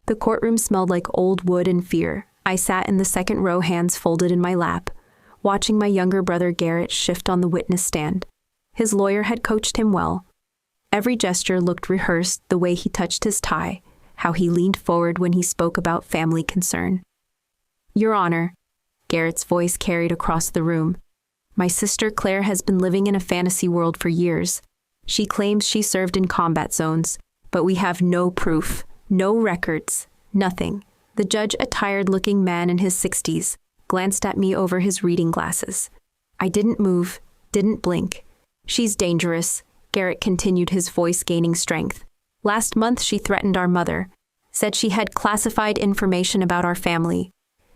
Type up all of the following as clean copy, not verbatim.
The courtroom smelled like old wood and fear. I sat in the second row, hands folded in my lap, watching my younger brother Garrett shift on the witness stand. His lawyer had coached him well. Every gesture looked rehearsed, the way he touched his tie, how he leaned forward when he spoke about family concern. "Your Honor," Garrett's voice carried across the room, "my sister Claire has been living in a fantasy world for years. She claims she served in combat zones, but we have no proof, no records, nothing." The judge, a tired-looking man in his 60s, glanced at me over his reading glasses. I didn't move, didn't blink. "She's dangerous," Garrett continued, his voice gaining strength. "Last month she threatened our mother, said she had classified information about our family.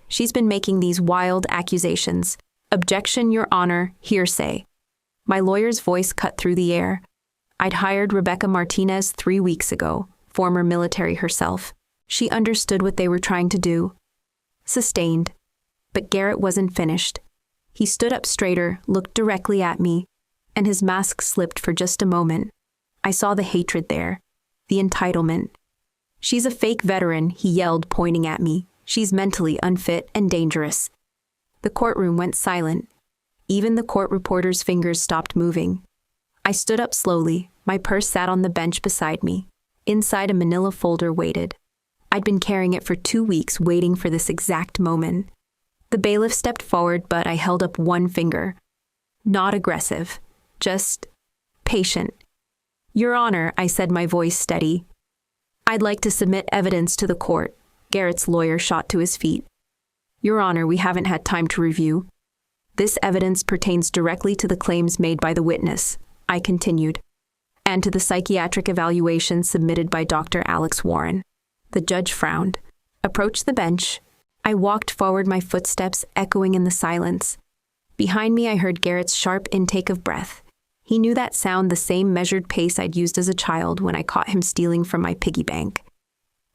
She's been making these wild accusations. Objection, Your Honor, hearsay." My lawyer's voice cut through the air. "I'd hired Rebecca Martinez 3 weeks ago, former military herself. She understood what they were trying to do." Sustained. But Garrett wasn't finished. He stood up straighter, looked directly at me, and his mask slipped for just a moment. I saw the hatred there, the entitlement. "She's a fake veteran," he yelled, pointing at me. "She's mentally unfit and dangerous." The courtroom went silent. Even the court reporter's fingers stopped moving. I stood up slowly. My purse sat on the bench beside me. Inside, a manila folder waited. I'd been carrying it for 2 weeks, waiting for this exact moment. The bailiff stepped forward, but I held up one finger. Not aggressive, just patient. "Your Honor," I said, my voice steady, "I'd like to submit evidence to the court." Garrett's lawyer shot to his feet. "Your Honor, we haven't had time to review. This evidence pertains directly to the claims made by the witness," I continued, "and to the psychiatric evaluation submitted by Dr. Alex Warren." The judge frowned, approached the bench. I walked forward, my footsteps echoing in the silence. Behind me, I heard Garrett's sharp intake of breath. He knew that sound, the same measured pace I'd used as a child when I caught him stealing from my piggy bank.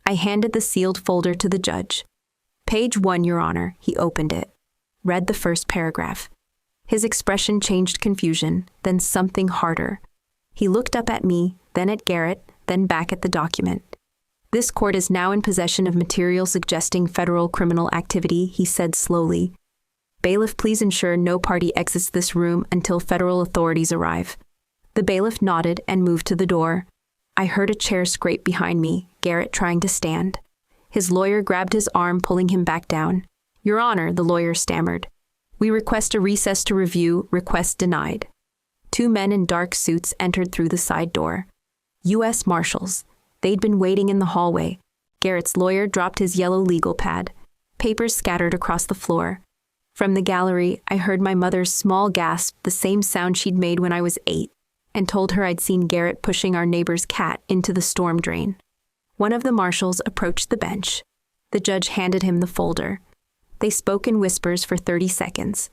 I handed the sealed folder to the judge. "Page 1, Your Honor." He opened it, read the first paragraph. His expression changed: confusion, then something harder. He looked up at me, then at Garrett, then back at the document. "This court is now in possession of material suggesting federal criminal activity," he said slowly. "Bailiff, please ensure no party exits this room until federal authorities arrive." The bailiff nodded and moved to the door. I heard a chair scrape behind me, Garrett trying to stand. His lawyer grabbed his arm, pulling him back down. "Your Honor," the lawyer stammered, "we request a recess to review. Request denied." 2 men in dark suits entered through the side door. U.S. Marshals. They'd been waiting in the hallway. Garrett's lawyer dropped his yellow legal pad. Papers scattered across the floor. From the gallery, I heard my mother's small gasp, the same sound she'd made when I was 8, and told her I'd seen Garrett pushing our neighbor's cat into the storm drain. One of the marshals approached the bench. The judge handed him the folder. They spoke in whispers for 30 seconds.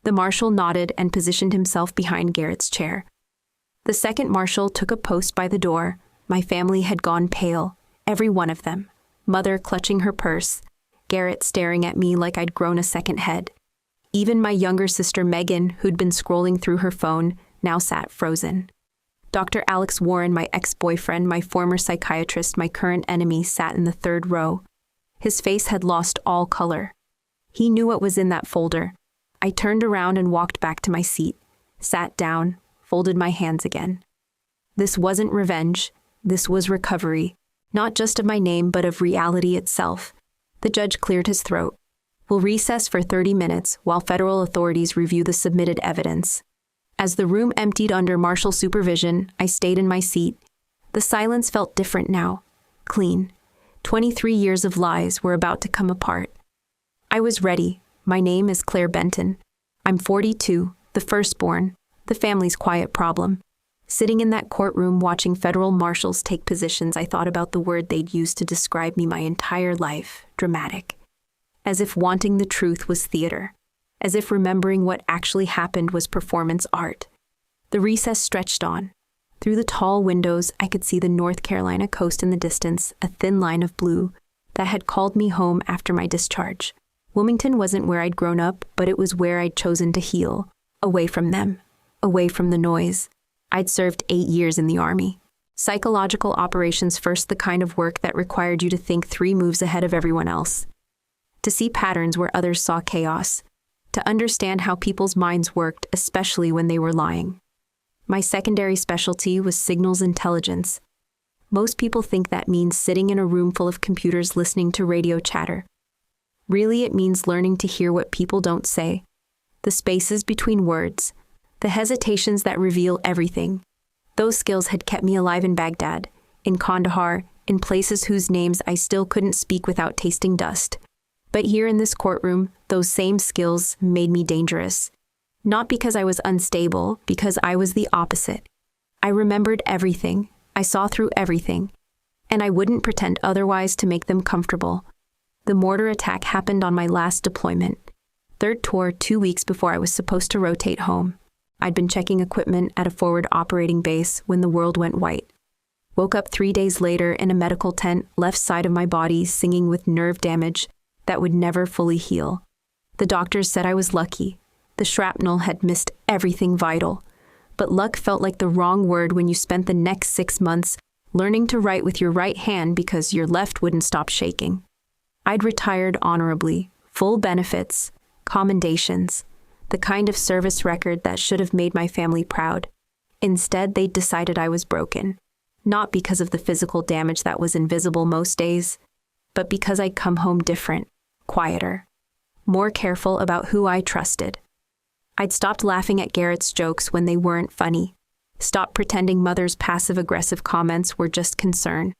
The marshal nodded and positioned himself behind Garrett's chair. The second marshal took a post by the door. My family had gone pale, every one of them. Mother clutching her purse, Garrett staring at me like I'd grown a second head. Even my younger sister Megan, who'd been scrolling through her phone, now sat frozen. Dr. Alex Warren, my ex-boyfriend, my former psychiatrist, my current enemy, sat in the 3rd row. His face had lost all color. He knew what was in that folder. I turned around and walked back to my seat, sat down, folded my hands again. This wasn't revenge. This was recovery, not just of my name, but of reality itself. The judge cleared his throat. "We'll recess for 30 minutes while federal authorities review the submitted evidence." As the room emptied under marshal supervision, I stayed in my seat. The silence felt different now, clean. 23 years of lies were about to come apart. I was ready. My name is Claire Benton. I'm 42, the firstborn, the family's quiet problem. Sitting in that courtroom watching federal marshals take positions, I thought about the word they'd used to describe me my entire life: dramatic. As if wanting the truth was theater. As if remembering what actually happened was performance art. The recess stretched on. Through the tall windows, I could see the North Carolina coast in the distance, a thin line of blue that had called me home after my discharge. Wilmington wasn't where I'd grown up, but it was where I'd chosen to heal, away from them, away from the noise. I'd served 8 years in the Army. Psychological operations first, the kind of work that required you to think 3 moves ahead of everyone else. To see patterns where others saw chaos. To understand how people's minds worked, especially when they were lying. My secondary specialty was signals intelligence. Most people think that means sitting in a room full of computers listening to radio chatter. Really, it means learning to hear what people don't say. The spaces between words. The hesitations that reveal everything. Those skills had kept me alive in Baghdad, in Kandahar, in places whose names I still couldn't speak without tasting dust. But here in this courtroom, those same skills made me dangerous. Not because I was unstable, because I was the opposite. I remembered everything, I saw through everything, and I wouldn't pretend otherwise to make them comfortable. The mortar attack happened on my last deployment. 3rd tour 2 weeks before I was supposed to rotate home. I'd been checking equipment at a forward operating base when the world went white. Woke up 3 days later in a medical tent, left side of my body singing with nerve damage that would never fully heal. The doctors said I was lucky. The shrapnel had missed everything vital. But luck felt like the wrong word when you spent the next 6 months learning to write with your right hand because your left wouldn't stop shaking. I'd retired honorably, full benefits, commendations, the kind of service record that should have made my family proud. Instead, they decided I was broken, not because of the physical damage that was invisible most days, but because I'd come home different, quieter, more careful about who I trusted. I'd stopped laughing at Garrett's jokes when they weren't funny, stopped pretending Mother's passive-aggressive comments were just concern,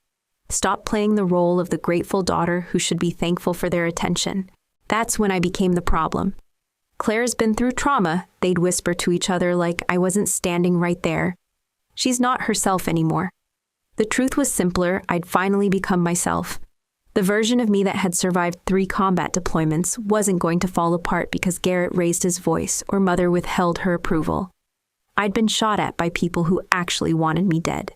stopped playing the role of the grateful daughter who should be thankful for their attention. That's when I became the problem. Claire's been through trauma, they'd whisper to each other like I wasn't standing right there. She's not herself anymore. The truth was simpler, I'd finally become myself. The version of me that had survived 3 combat deployments wasn't going to fall apart because Garrett raised his voice or Mother withheld her approval. I'd been shot at by people who actually wanted me dead.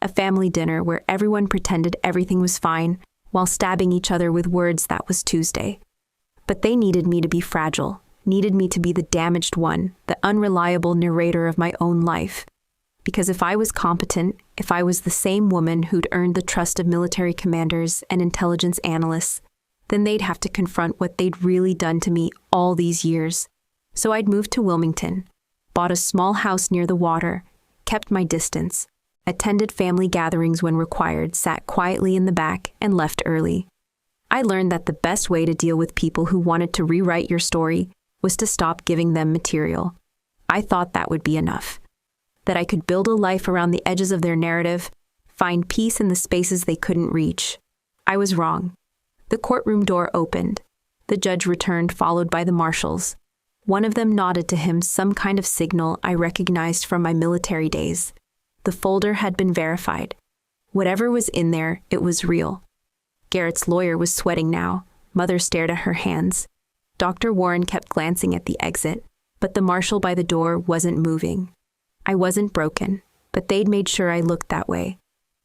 A family dinner where everyone pretended everything was fine while stabbing each other with words that was Tuesday. But they needed me to be fragile, needed me to be the damaged one, the unreliable narrator of my own life. Because if I was competent, if I was the same woman who'd earned the trust of military commanders and intelligence analysts, then they'd have to confront what they'd really done to me all these years. So I'd moved to Wilmington, bought a small house near the water, kept my distance, attended family gatherings when required, sat quietly in the back, and left early. I learned that the best way to deal with people who wanted to rewrite your story was to stop giving them material. I thought that would be enough. That I could build a life around the edges of their narrative, find peace in the spaces they couldn't reach. I was wrong. The courtroom door opened. The judge returned, followed by the marshals. One of them nodded to him, some kind of signal I recognized from my military days. The folder had been verified. Whatever was in there, it was real. Garrett's lawyer was sweating now. Mother stared at her hands. Dr. Warren kept glancing at the exit, but the marshal by the door wasn't moving. I wasn't broken, but they'd made sure I looked that way.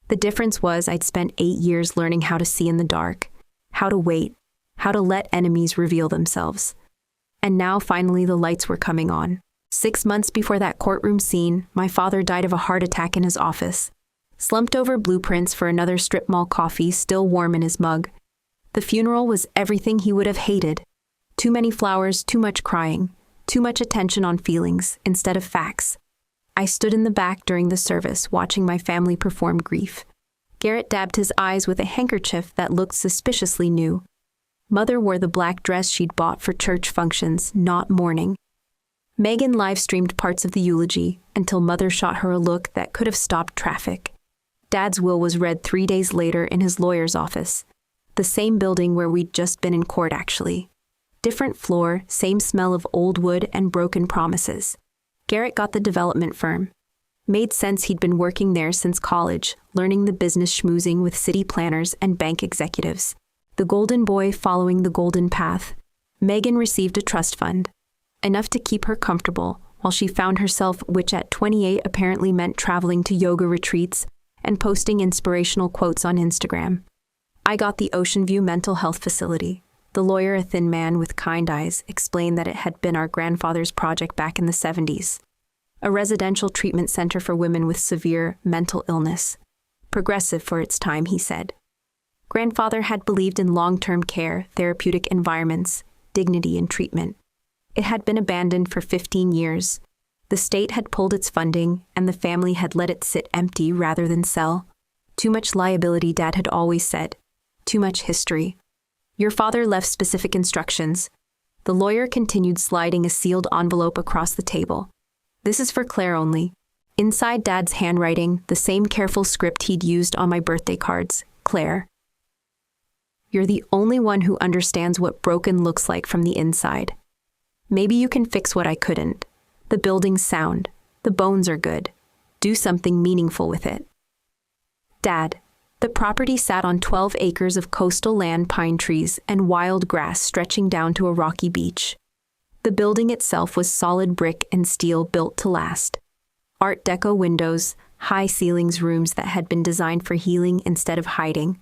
The difference was I'd spent 8 years learning how to see in the dark, how to wait, how to let enemies reveal themselves. And now finally the lights were coming on. 6 months before that courtroom scene, my father died of a heart attack in his office. Slumped over blueprints for another strip mall coffee still warm in his mug. The funeral was everything he would have hated. Too many flowers, too much crying, too much attention on feelings instead of facts. I stood in the back during the service, watching my family perform grief. Garrett dabbed his eyes with a handkerchief that looked suspiciously new. Mother wore the black dress she'd bought for church functions, not mourning. Megan live-streamed parts of the eulogy until Mother shot her a look that could have stopped traffic. Dad's will was read 3 days later in his lawyer's office. The same building where we'd just been in court, actually. Different floor, same smell of old wood and broken promises. Garrett got the development firm. Made sense he'd been working there since college, learning the business schmoozing with city planners and bank executives. The golden boy following the golden path. Megan received a trust fund. Enough to keep her comfortable, while she found herself, which at 28 apparently meant traveling to yoga retreats and posting inspirational quotes on Instagram. I got the Ocean View Mental Health Facility. The lawyer, a thin man with kind eyes, explained that it had been our grandfather's project back in the 70s. A residential treatment center for women with severe mental illness. Progressive for its time, he said. Grandfather had believed in long-term care, therapeutic environments, dignity in treatment. It had been abandoned for 15 years. The state had pulled its funding, and the family had let it sit empty rather than sell. Too much liability, Dad had always said. Too much history. Your father left specific instructions. The lawyer continued, sliding a sealed envelope across the table. This is for Claire only. Inside, Dad's handwriting, the same careful script he'd used on my birthday cards. Claire. You're the only one who understands what broken looks like from the inside. Maybe you can fix what I couldn't. The building's sound. The bones are good. Do something meaningful with it. Dad, the property sat on 12 acres of coastal land, pine trees, and wild grass stretching down to a rocky beach. The building itself was solid brick and steel built to last. Art Deco windows, high ceilings, rooms that had been designed for healing instead of hiding.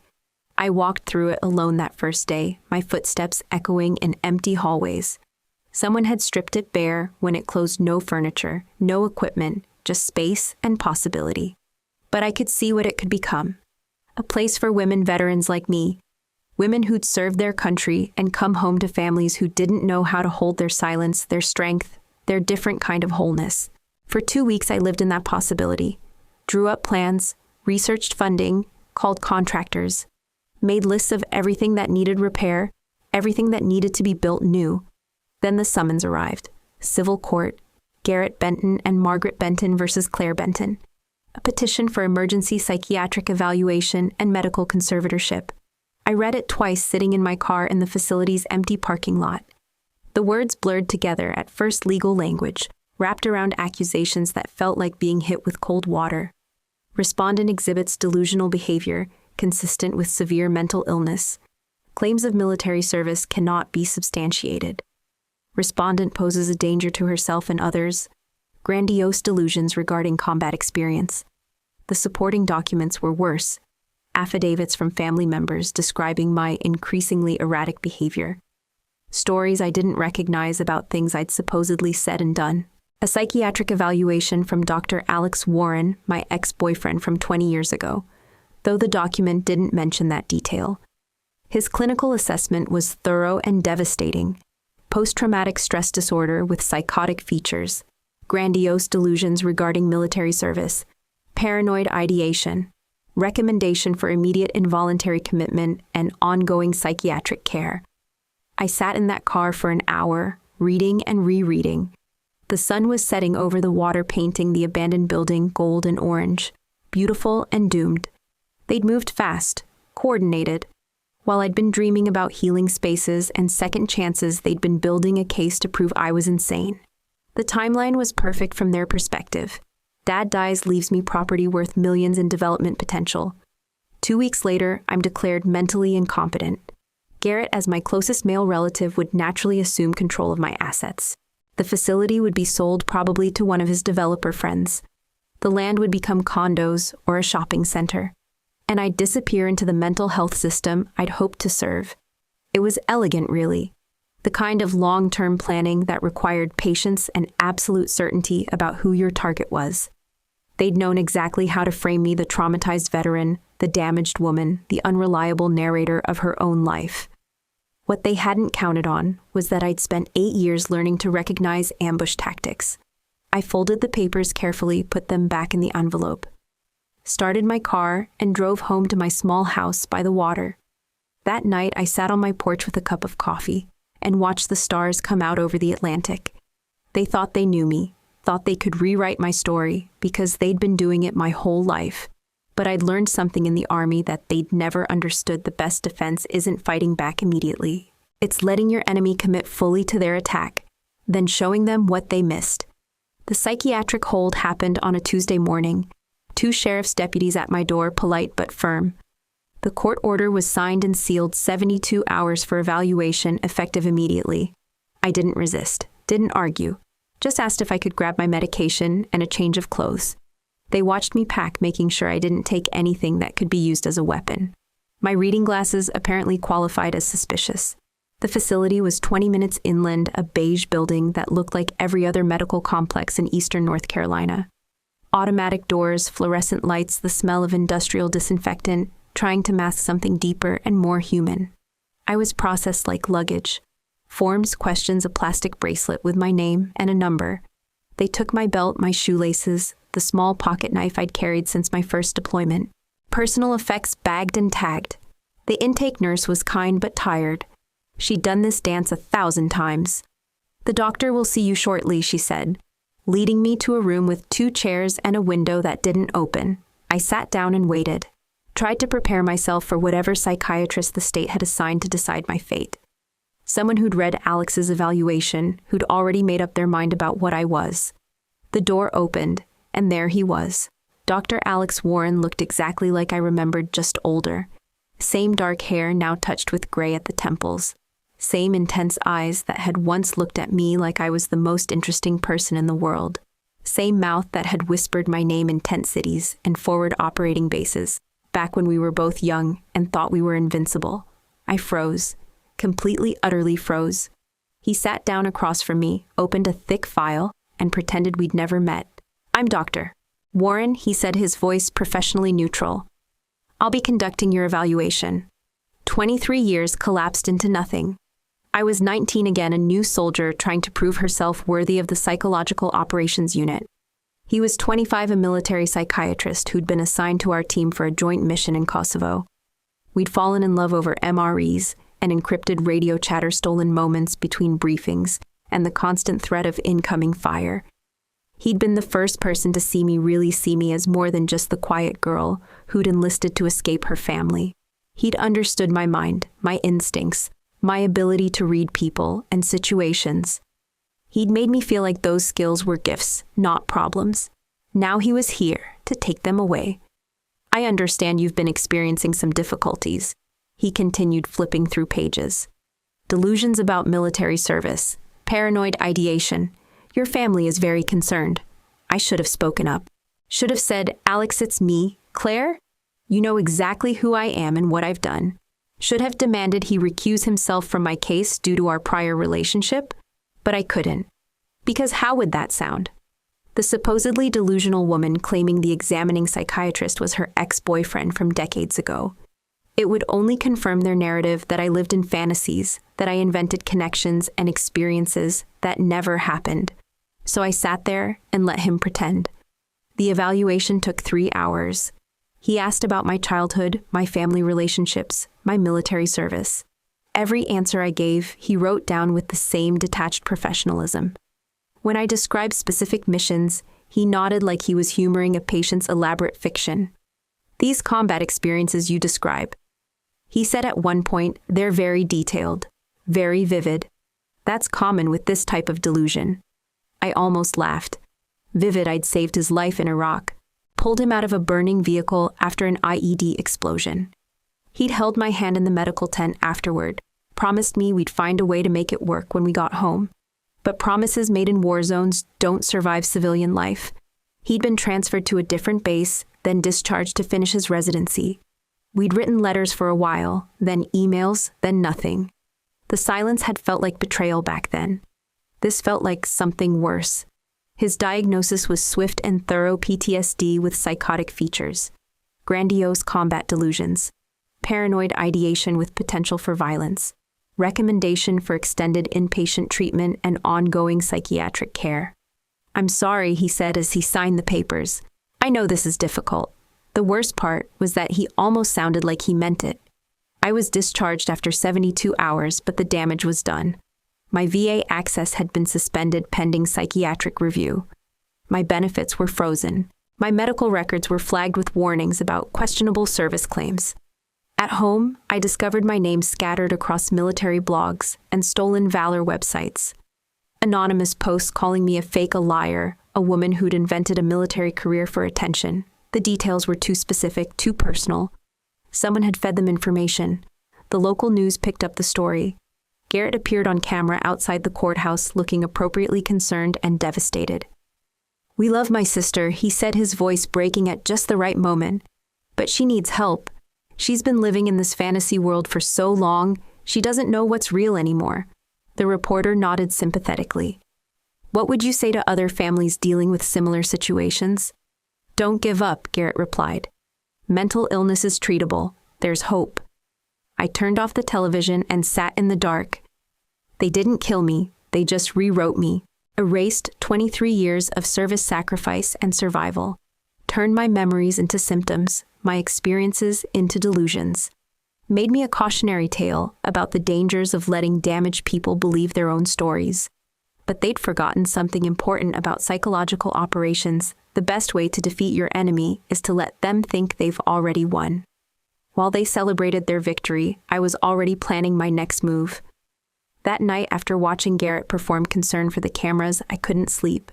I walked through it alone that first day, my footsteps echoing in empty hallways. Someone had stripped it bare when it closed. No furniture, no equipment, just space and possibility. But I could see what it could become. A place for women veterans like me, women who'd served their country and come home to families who didn't know how to hold their silence, their strength, their different kind of wholeness. For 2 weeks I lived in that possibility, drew up plans, researched funding, called contractors, made lists of everything that needed repair, everything that needed to be built new. Then the summons arrived. Civil court, Garrett Benton and Margaret Benton versus Claire Benton. A petition for emergency psychiatric evaluation and medical conservatorship. I read it twice sitting in my car in the facility's empty parking lot. The words blurred together, at first legal language, wrapped around accusations that felt like being hit with cold water. Respondent exhibits delusional behavior, consistent with severe mental illness. Claims of military service cannot be substantiated. Respondent poses a danger to herself and others. Grandiose delusions regarding combat experience. The supporting documents were worse. Affidavits from family members describing my increasingly erratic behavior. Stories I didn't recognize about things I'd supposedly said and done. A psychiatric evaluation from Dr. Alex Warren, my ex-boyfriend from 20 years ago, though the document didn't mention that detail. His clinical assessment was thorough and devastating. Post-traumatic stress disorder with psychotic features, grandiose delusions regarding military service, paranoid ideation, recommendation for immediate involuntary commitment, and ongoing psychiatric care. I sat in that car for an hour, reading and rereading. The sun was setting over the water, painting the abandoned building gold and orange, beautiful and doomed. They'd moved fast, coordinated. While I'd been dreaming about healing spaces and second chances, they'd been building a case to prove I was insane. The timeline was perfect from their perspective. Dad dies, leaves me property worth millions in development potential. 2 weeks later, I'm declared mentally incompetent. Garrett, as my closest male relative, would naturally assume control of my assets. The facility would be sold probably to one of his developer friends. The land would become condos or a shopping center. And I'd disappear into the mental health system I'd hoped to serve. It was elegant, really. The kind of long-term planning that required patience and absolute certainty about who your target was. They'd known exactly how to frame me, the traumatized veteran, the damaged woman, the unreliable narrator of her own life. What they hadn't counted on was that I'd spent 8 years learning to recognize ambush tactics. I folded the papers carefully, put them back in the envelope, started my car, and drove home to my small house by the water. That night, I sat on my porch with a cup of coffee and watched the stars come out over the Atlantic. They thought they knew me, thought they could rewrite my story because they'd been doing it my whole life. But I'd learned something in the Army that they'd never understood. The best defense isn't fighting back immediately. It's letting your enemy commit fully to their attack, then showing them what they missed. The psychiatric hold happened on a Tuesday morning. 2 sheriff's deputies at my door, polite but firm. The court order was signed and sealed, 72 hours for evaluation, effective immediately. I didn't resist, didn't argue, just asked if I could grab my medication and a change of clothes. They watched me pack, making sure I didn't take anything that could be used as a weapon. My reading glasses apparently qualified as suspicious. The facility was 20 minutes inland, a beige building that looked like every other medical complex in eastern North Carolina. Automatic doors, fluorescent lights, the smell of industrial disinfectant, trying to mask something deeper and more human. I was processed like luggage. Forms, questions, a plastic bracelet with my name and a number. They took my belt, my shoelaces, the small pocket knife I'd carried since my first deployment. Personal effects bagged and tagged. The intake nurse was kind but tired. She'd done this dance 1,000 times. "The doctor will see you shortly," she said, leading me to a room with 2 chairs and a window that didn't open. I sat down and waited. Tried to prepare myself for whatever psychiatrist the state had assigned to decide my fate. Someone who'd read Alex's evaluation, who'd already made up their mind about what I was. The door opened, and there he was. Dr. Alex Warren looked exactly like I remembered, just older. Same dark hair, now touched with gray at the temples. Same intense eyes that had once looked at me like I was the most interesting person in the world. Same mouth that had whispered my name in tent cities and forward operating bases, back when we were both young and thought we were invincible. I froze. Completely, utterly froze. He sat down across from me, opened a thick file, and pretended we'd never met. "I'm Dr. Warren," he said, his voice professionally neutral. "I'll be conducting your evaluation." 23 years collapsed into nothing. I was 19 again, a new soldier trying to prove herself worthy of the Psychological Operations Unit. He was 25, a military psychiatrist who'd been assigned to our team for a joint mission in Kosovo. We'd fallen in love over MREs and encrypted radio chatter, stolen moments between briefings, and the constant threat of incoming fire. He'd been the first person to really see me as more than just the quiet girl who'd enlisted to escape her family. He'd understood my mind, my instincts, my ability to read people and situations. He'd made me feel like those skills were gifts, not problems. Now he was here to take them away. "I understand you've been experiencing some difficulties," he continued, flipping through pages. "Delusions about military service, paranoid ideation. Your family is very concerned." I should have spoken up. Should have said, "Alex, it's me, Claire. You know exactly who I am and what I've done." Should have demanded he recuse himself from my case due to our prior relationship, but I couldn't. Because how would that sound? The supposedly delusional woman claiming the examining psychiatrist was her ex-boyfriend from decades ago. It would only confirm their narrative that I lived in fantasies, that I invented connections and experiences that never happened. So I sat there and let him pretend. The evaluation took 3 hours. He asked about my childhood, my family relationships, my military service. Every answer I gave, he wrote down with the same detached professionalism. When I described specific missions, he nodded like he was humoring a patient's elaborate fiction. "These combat experiences you describe," he said at one point, "they're very detailed, very vivid. That's common with this type of delusion." I almost laughed. Vivid, I'd saved his life in Iraq. Pulled him out of a burning vehicle after an IED explosion. He'd held my hand in the medical tent afterward, promised me we'd find a way to make it work when we got home. But promises made in war zones don't survive civilian life. He'd been transferred to a different base, then discharged to finish his residency. We'd written letters for a while, then emails, then nothing. The silence had felt like betrayal back then. This felt like something worse. His diagnosis was swift and thorough PTSD with psychotic features, grandiose combat delusions, paranoid ideation with potential for violence, recommendation for extended inpatient treatment and ongoing psychiatric care. "I'm sorry," he said as he signed the papers. "I know this is difficult." The worst part was that he almost sounded like he meant it. I was discharged after 72 hours, but the damage was done. My VA access had been suspended pending psychiatric review. My benefits were frozen. My medical records were flagged with warnings about questionable service claims. At home, I discovered my name scattered across military blogs and stolen valor websites. Anonymous posts calling me a fake, a liar, a woman who'd invented a military career for attention. The details were too specific, too personal. Someone had fed them information. The local news picked up the story. Garrett appeared on camera outside the courthouse looking appropriately concerned and devastated. "We love my sister," he said, his voice breaking at just the right moment. "But she needs help. She's been living in this fantasy world for so long, she doesn't know what's real anymore." The reporter nodded sympathetically. "What would you say to other families dealing with similar situations?" Don't give up, Garrett replied. Mental illness is treatable. There's hope. I turned off the television and sat in the dark. They didn't kill me, they just rewrote me, erased 23 years of service sacrifice and survival, turned my memories into symptoms, my experiences into delusions, made me a cautionary tale about the dangers of letting damaged people believe their own stories. But they'd forgotten something important about psychological operations. The best way to defeat your enemy is to let them think they've already won. While they celebrated their victory, I was already planning my next move. That night, after watching Garrett perform concern for the cameras, I couldn't sleep.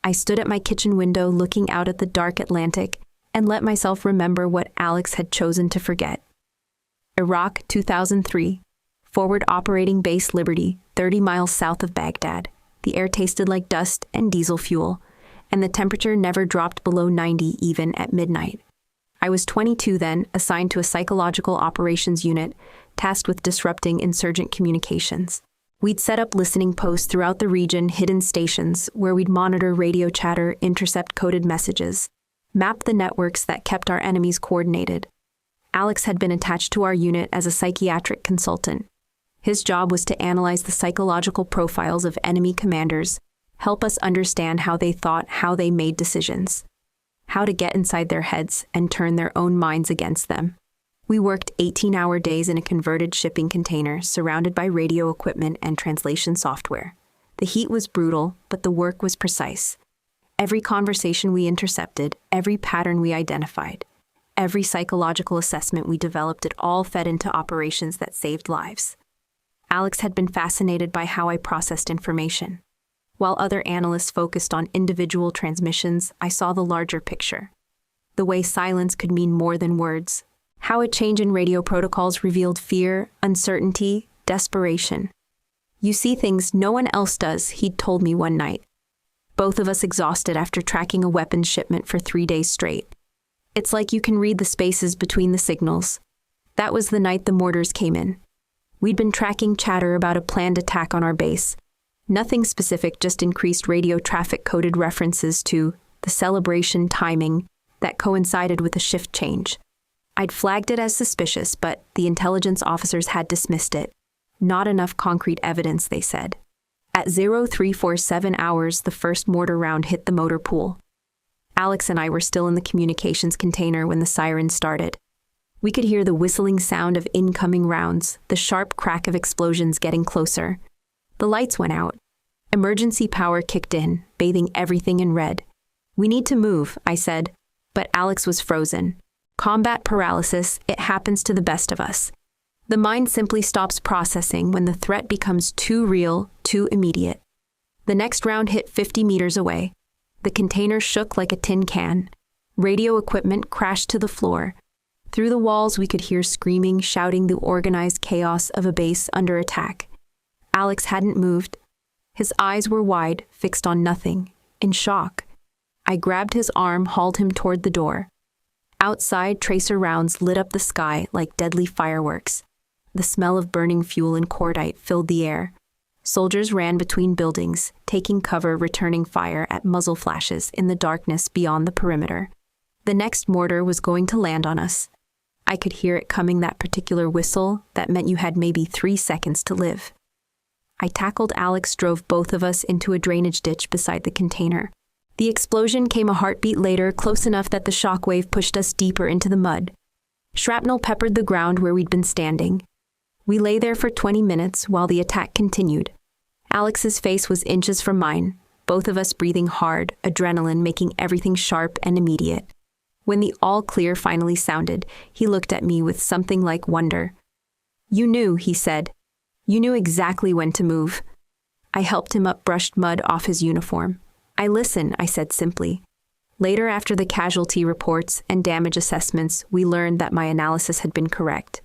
I stood at my kitchen window looking out at the dark Atlantic and let myself remember what Alex had chosen to forget. Iraq, 2003. Forward Operating Base Liberty, 30 miles south of Baghdad. The air tasted like dust and diesel fuel, and the temperature never dropped below 90 even at midnight. I was 22 then, assigned to a psychological operations unit, tasked with disrupting insurgent communications. We'd set up listening posts throughout the region, hidden stations, where we'd monitor radio chatter, intercept coded messages, map the networks that kept our enemies coordinated. Alex had been attached to our unit as a psychiatric consultant. His job was to analyze the psychological profiles of enemy commanders, help us understand how they thought, how they made decisions, how to get inside their heads and turn their own minds against them. We worked 18-hour days in a converted shipping container surrounded by radio equipment and translation software. The heat was brutal, but the work was precise. Every conversation we intercepted, every pattern we identified, every psychological assessment we developed, it all fed into operations that saved lives. Alex had been fascinated by how I processed information. While other analysts focused on individual transmissions, I saw the larger picture. The way silence could mean more than words. How a change in radio protocols revealed fear, uncertainty, desperation. You see things no one else does, he'd told me one night. Both of us exhausted after tracking a weapons shipment for 3 days straight. It's like you can read the spaces between the signals. That was the night the mortars came in. We'd been tracking chatter about a planned attack on our base. Nothing specific, just increased radio traffic coded references to the celebration timing that coincided with a shift change. I'd flagged it as suspicious, but the intelligence officers had dismissed it. Not enough concrete evidence, they said. At 0347 hours, the first mortar round hit the motor pool. Alex and I were still in the communications container when the siren started. We could hear the whistling sound of incoming rounds, the sharp crack of explosions getting closer. The lights went out. Emergency power kicked in, bathing everything in red. We need to move, I said, but Alex was frozen. Combat paralysis, it happens to the best of us. The mind simply stops processing when the threat becomes too real, too immediate. The next round hit 50 meters away. The container shook like a tin can. Radio equipment crashed to the floor. Through the walls, we could hear screaming, shouting, the organized chaos of a base under attack. Alex hadn't moved. His eyes were wide, fixed on nothing, in shock. I grabbed his arm, hauled him toward the door. Outside, tracer rounds lit up the sky like deadly fireworks. The smell of burning fuel and cordite filled the air. Soldiers ran between buildings, taking cover, returning fire at muzzle flashes in the darkness beyond the perimeter. The next mortar was going to land on us. I could hear it coming, that particular whistle that meant you had maybe 3 seconds to live. I tackled Alex, drove both of us into a drainage ditch beside the container. The explosion came a heartbeat later, close enough that the shockwave pushed us deeper into the mud. Shrapnel peppered the ground where we'd been standing. We lay there for 20 minutes while the attack continued. Alex's face was inches from mine, both of us breathing hard, adrenaline making everything sharp and immediate. When the all clear finally sounded, he looked at me with something like wonder. "You knew," he said. "You knew exactly when to move." I helped him up, brushed mud off his uniform. "I listen," I said simply. Later, after the casualty reports and damage assessments, we learned that my analysis had been correct.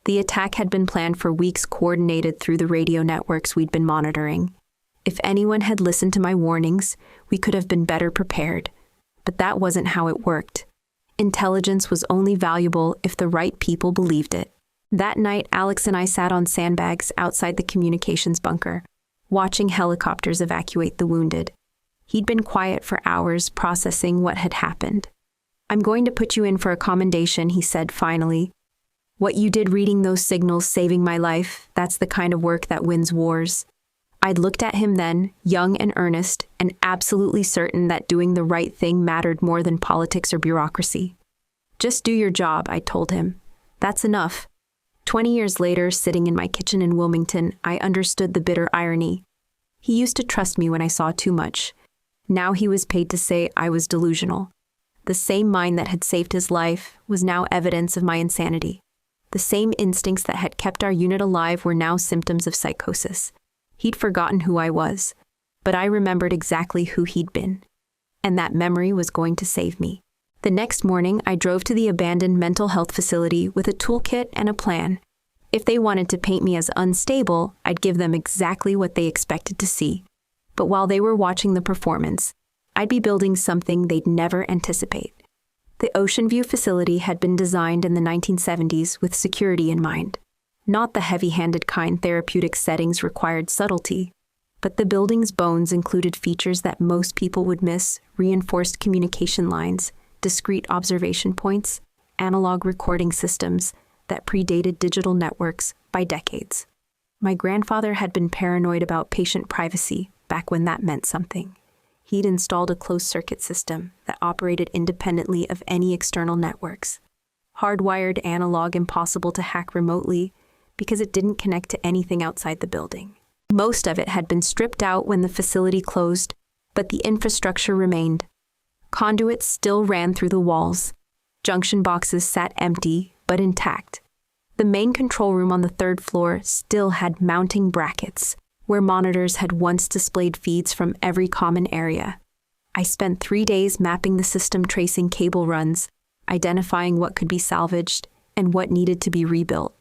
The attack had been planned for weeks, coordinated through the radio networks we'd been monitoring. If anyone had listened to my warnings, we could have been better prepared. But that wasn't how it worked. Intelligence was only valuable if the right people believed it. That night, Alex and I sat on sandbags outside the communications bunker, watching helicopters evacuate the wounded. He'd been quiet for hours, processing what had happened. "I'm going to put you in for a commendation," he said finally. "What you did reading those signals, saving my life, that's the kind of work that wins wars." I'd looked at him then, young and earnest, and absolutely certain that doing the right thing mattered more than politics or bureaucracy. "Just do your job," I told him. "That's enough." 20 years later, sitting in my kitchen in Wilmington, I understood the bitter irony. He used to trust me when I saw too much. Now he was paid to say I was delusional. The same mind that had saved his life was now evidence of my insanity. The same instincts that had kept our unit alive were now symptoms of psychosis. He'd forgotten who I was, but I remembered exactly who he'd been. And that memory was going to save me. The next morning, I drove to the abandoned mental health facility with a toolkit and a plan. If they wanted to paint me as unstable, I'd give them exactly what they expected to see. But while they were watching the performance, I'd be building something they'd never anticipate. The Ocean View facility had been designed in the 1970s with security in mind. Not the heavy-handed kind therapeutic settings required subtlety, but the building's bones included features that most people would miss: reinforced communication lines, discrete observation points, analog recording systems that predated digital networks by decades. My grandfather had been paranoid about patient privacy back when that meant something. He'd installed a closed-circuit system that operated independently of any external networks. Hardwired analog, impossible to hack remotely because it didn't connect to anything outside the building. Most of it had been stripped out when the facility closed, but the infrastructure remained. Conduits still ran through the walls. Junction boxes sat empty, but intact. The main control room on the third floor still had mounting brackets, where monitors had once displayed feeds from every common area. I spent 3 days mapping the system, tracing cable runs, identifying what could be salvaged and what needed to be rebuilt.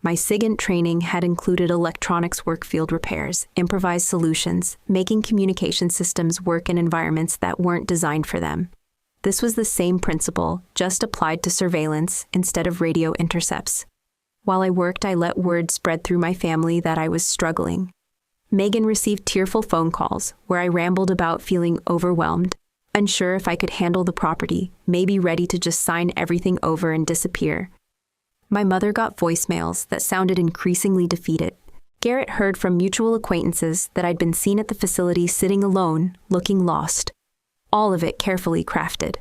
My SIGINT training had included electronics workfield repairs, improvised solutions, making communication systems work in environments that weren't designed for them. This was the same principle, just applied to surveillance instead of radio intercepts. While I worked, I let word spread through my family that I was struggling. Megan received tearful phone calls where I rambled about feeling overwhelmed, unsure if I could handle the property, maybe ready to just sign everything over and disappear. My mother got voicemails that sounded increasingly defeated. Garrett heard from mutual acquaintances that I'd been seen at the facility sitting alone, looking lost. All of it carefully crafted.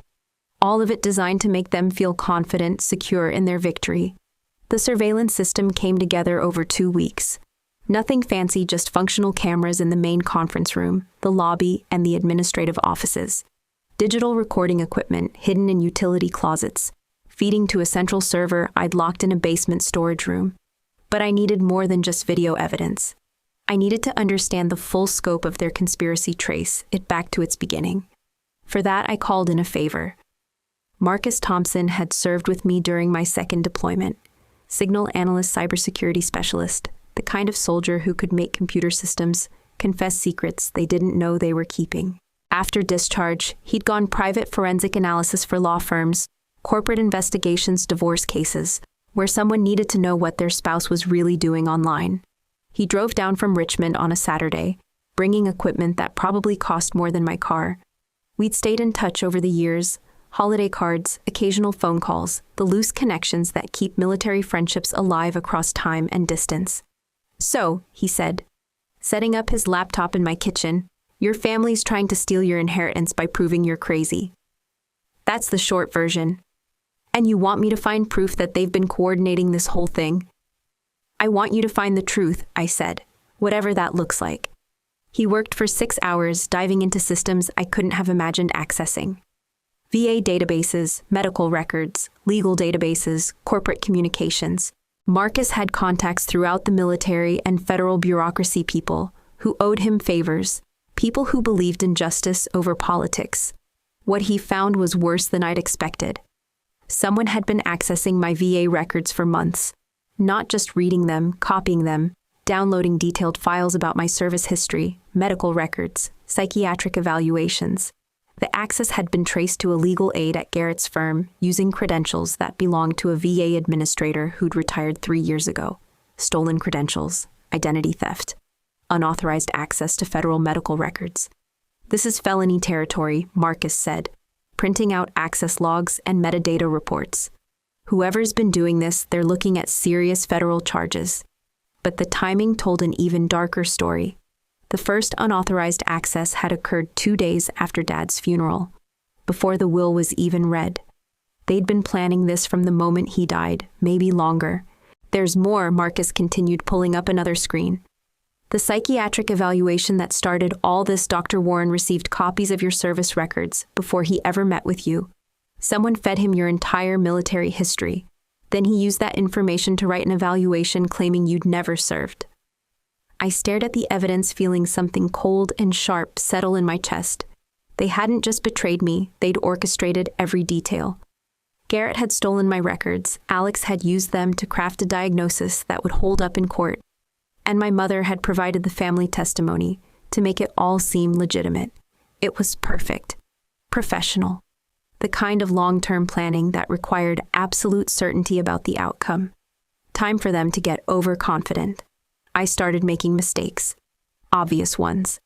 All of it designed to make them feel confident, secure in their victory. The surveillance system came together over 2 weeks. Nothing fancy, just functional cameras in the main conference room, the lobby, and the administrative offices. Digital recording equipment hidden in utility closets, feeding to a central server I'd locked in a basement storage room. But I needed more than just video evidence. I needed to understand the full scope of their conspiracy, trace it back to its beginning. For that, I called in a favor. Marcus Thompson had served with me during my second deployment. Signal analyst, cybersecurity specialist, the kind of soldier who could make computer systems confess secrets they didn't know they were keeping. After discharge, he'd gone private forensic analysis for law firms, corporate investigations, divorce cases, where someone needed to know what their spouse was really doing online. He drove down from Richmond on a Saturday, bringing equipment that probably cost more than my car. We'd stayed in touch over the years, holiday cards, occasional phone calls, the loose connections that keep military friendships alive across time and distance. "So," he said, setting up his laptop in my kitchen, "your family's trying to steal your inheritance by proving you're crazy. That's the short version. And you want me to find proof that they've been coordinating this whole thing?" "I want you to find the truth," I said, "whatever that looks like." He worked for 6 hours, diving into systems I couldn't have imagined accessing. VA databases, medical records, legal databases, corporate communications. Marcus had contacts throughout the military and federal bureaucracy, people who owed him favors, people who believed in justice over politics. What he found was worse than I'd expected. Someone had been accessing my VA records for months, not just reading them, copying them, downloading detailed files about my service history, medical records, psychiatric evaluations. The access had been traced to a legal aid at Garrett's firm using credentials that belonged to a VA administrator who'd retired 3 years ago. Stolen credentials, identity theft, unauthorized access to federal medical records. "This is felony territory," Marcus said. printing out access logs and metadata reports. Whoever's been doing this, they're looking at serious federal charges. But the timing told an even darker story. The first unauthorized access had occurred 2 days after Dad's funeral, before the will was even read. They'd been planning this from the moment he died, maybe longer. There's more, Marcus continued, pulling up another screen. The psychiatric evaluation that started all this, Dr. Warren received copies of your service records before he ever met with you. Someone fed him your entire military history. Then he used that information to write an evaluation claiming you'd never served. I stared at the evidence, feeling something cold and sharp settle in my chest. They hadn't just betrayed me, they'd orchestrated every detail. Garrett had stolen my records, Alex had used them to craft a diagnosis that would hold up in court, and my mother had provided the family testimony to make it all seem legitimate. It was perfect. Professional. The kind of long-term planning that required absolute certainty about the outcome. Time for them to get overconfident. I started making mistakes. Obvious ones.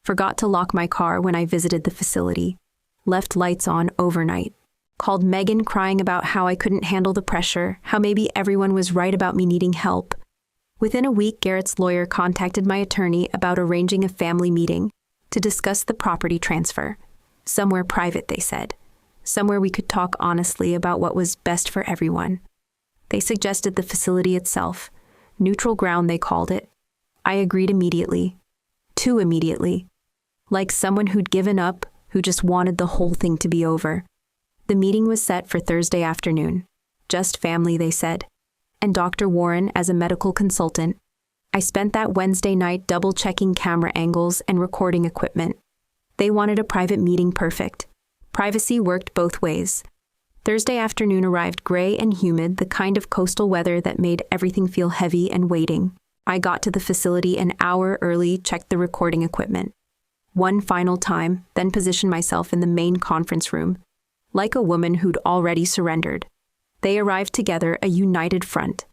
Forgot to lock my car when I visited the facility. Left lights on overnight. Called Megan crying about how I couldn't handle the pressure, how maybe everyone was right about me needing help. Within a week, Garrett's lawyer contacted my attorney about arranging a family meeting to discuss the property transfer. Somewhere private, they said. Somewhere we could talk honestly about what was best for everyone. They suggested the facility itself. Neutral ground, they called it. I agreed immediately. Too immediately. Like someone who'd given up, who just wanted the whole thing to be over. The meeting was set for Thursday afternoon. Just family, they said. And Dr. Warren as a medical consultant. I spent that Wednesday night double-checking camera angles and recording equipment. They wanted a private meeting perfect. Privacy worked both ways. Thursday afternoon arrived gray and humid, the kind of coastal weather that made everything feel heavy and waiting. I got to the facility an hour early, checked the recording equipment. One final time, then positioned myself in the main conference room, like a woman who'd already surrendered. They arrived together, a united front.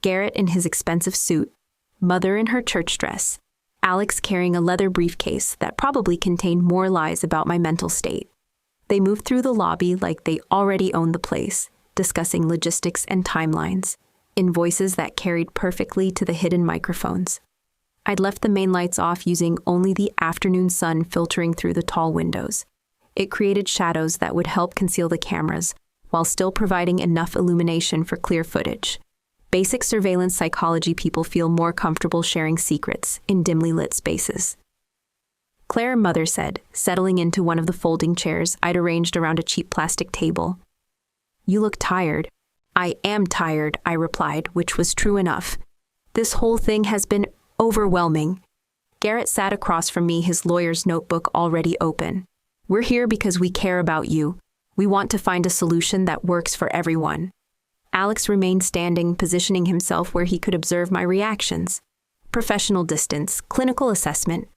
Garrett in his expensive suit, Mother in her church dress, Alex carrying a leather briefcase that probably contained more lies about my mental state. They moved through the lobby like they already owned the place, discussing logistics and timelines, in voices that carried perfectly to the hidden microphones. I'd left the main lights off, using only the afternoon sun filtering through the tall windows. It created shadows that would help conceal the cameras, while still providing enough illumination for clear footage. Basic surveillance psychology people feel more comfortable sharing secrets in dimly lit spaces. Claire, Mother said, settling into one of the folding chairs I'd arranged around a cheap plastic table. You look tired. I am tired, I replied, which was true enough. This whole thing has been overwhelming. Garrett sat across from me, his lawyer's notebook already open. We're here because we care about you. We want to find a solution that works for everyone. Alex remained standing, positioning himself where he could observe my reactions. Professional distance, clinical assessment.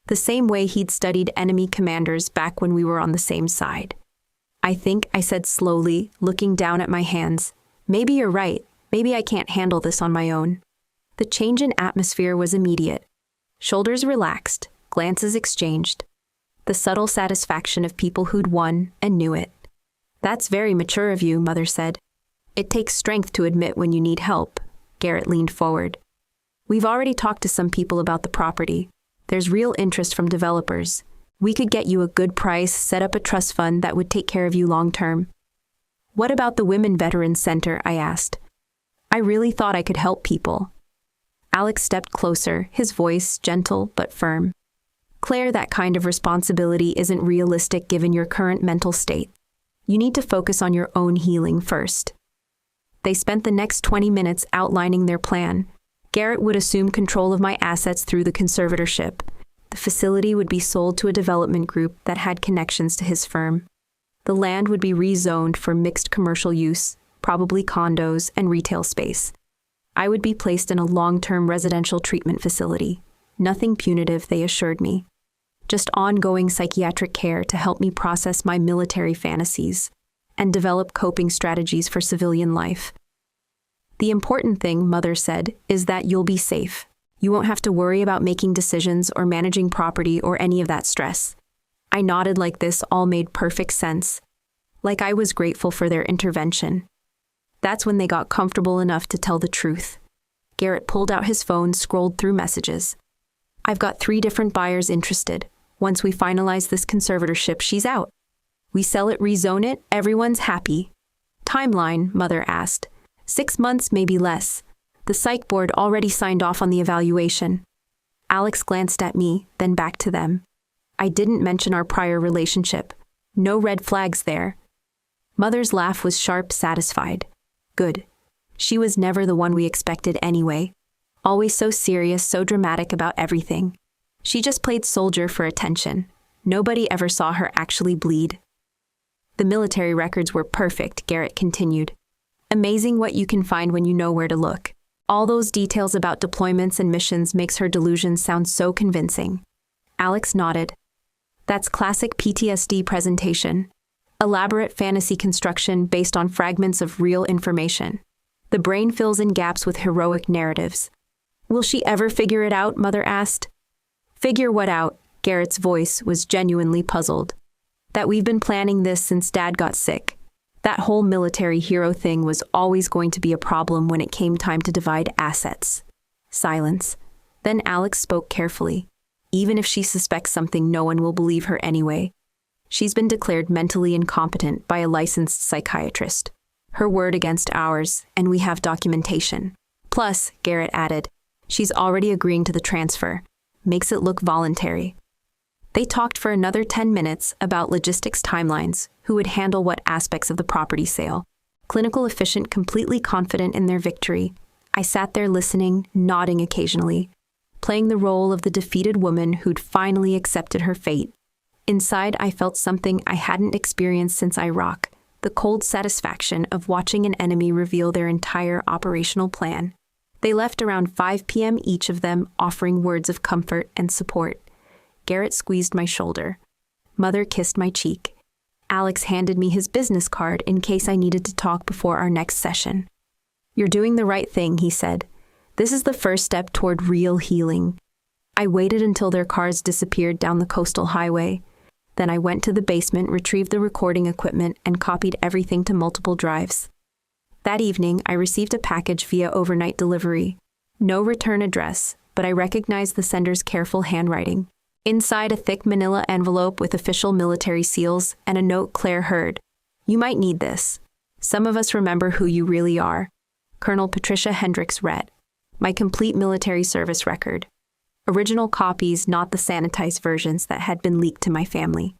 The same way he'd studied enemy commanders back when we were on the same side. I think, I said slowly, looking down at my hands. Maybe you're right. Maybe I can't handle this on my own. The change in atmosphere was immediate. Shoulders relaxed, glances exchanged. The subtle satisfaction of people who'd won and knew it. That's very mature of you, Mother said. It takes strength to admit when you need help. Garrett leaned forward. We've already talked to some people about the property. There's real interest from developers. We could get you a good price, set up a trust fund that would take care of you long term. What about the Women Veterans Center? I asked. I really thought I could help people. Alex stepped closer, his voice gentle but firm. Claire, that kind of responsibility isn't realistic given your current mental state. You need to focus on your own healing first. They spent the next 20 minutes outlining their plan. Garrett would assume control of my assets through the conservatorship. The facility would be sold to a development group that had connections to his firm. The land would be rezoned for mixed commercial use, probably condos and retail space. I would be placed in a long-term residential treatment facility. Nothing punitive, they assured me. Just ongoing psychiatric care to help me process my military fantasies and develop coping strategies for civilian life. The important thing, Mother said, is that you'll be safe. You won't have to worry about making decisions or managing property or any of that stress. I nodded like this all made perfect sense. like I was grateful for their intervention. That's when they got comfortable enough to tell the truth. Garrett pulled out his phone, scrolled through messages. I've got 3 different buyers interested. Once we finalize this conservatorship, she's out. We sell it, rezone it, everyone's happy. Timeline, Mother asked. 6 months, maybe less. The psych board already signed off on the evaluation. Alex glanced at me, then back to them. I didn't mention our prior relationship. No red flags there. Mother's laugh was sharp, satisfied. Good. She was never the one we expected anyway. Always so serious, so dramatic about everything. She just played soldier for attention. Nobody ever saw her actually bleed. The military records were perfect, Garrett continued. Amazing what you can find when you know where to look. All those details about deployments and missions makes her delusions sound so convincing. Alex nodded. That's classic PTSD presentation. Elaborate fantasy construction based on fragments of real information. The brain fills in gaps with heroic narratives. Will she ever figure it out? Mother asked. Figure what out? Garrett's voice was genuinely puzzled. That we've been planning this since Dad got sick. That whole military hero thing was always going to be a problem when it came time to divide assets. Silence. Then Alex spoke carefully. Even if she suspects something, no one will believe her anyway. She's been declared mentally incompetent by a licensed psychiatrist. Her word against ours, and we have documentation. Plus, Garrett added, she's already agreeing to the transfer. Makes it look voluntary. They talked for another 10 minutes about logistics timelines, who would handle what aspects of the property sale. Clinical efficient, completely confident in their victory. I sat there listening, nodding occasionally, playing the role of the defeated woman who'd finally accepted her fate. Inside, I felt something I hadn't experienced since Iraq, the cold satisfaction of watching an enemy reveal their entire operational plan. They left around 5 p.m. each of them, offering words of comfort and support. Garrett squeezed my shoulder. Mother kissed my cheek. Alex handed me his business card in case I needed to talk before our next session. You're doing the right thing, he said. This is the first step toward real healing. I waited until their cars disappeared down the coastal highway. Then I went to the basement, retrieved the recording equipment, and copied everything to multiple drives. That evening, I received a package via overnight delivery. No return address, but I recognized the sender's careful handwriting. Inside, a thick manila envelope with official military seals and a note Claire heard. You might need this. Some of us remember who you really are. Colonel Patricia Hendricks Rhett. My complete military service record. Original copies, not the sanitized versions that had been leaked to my family.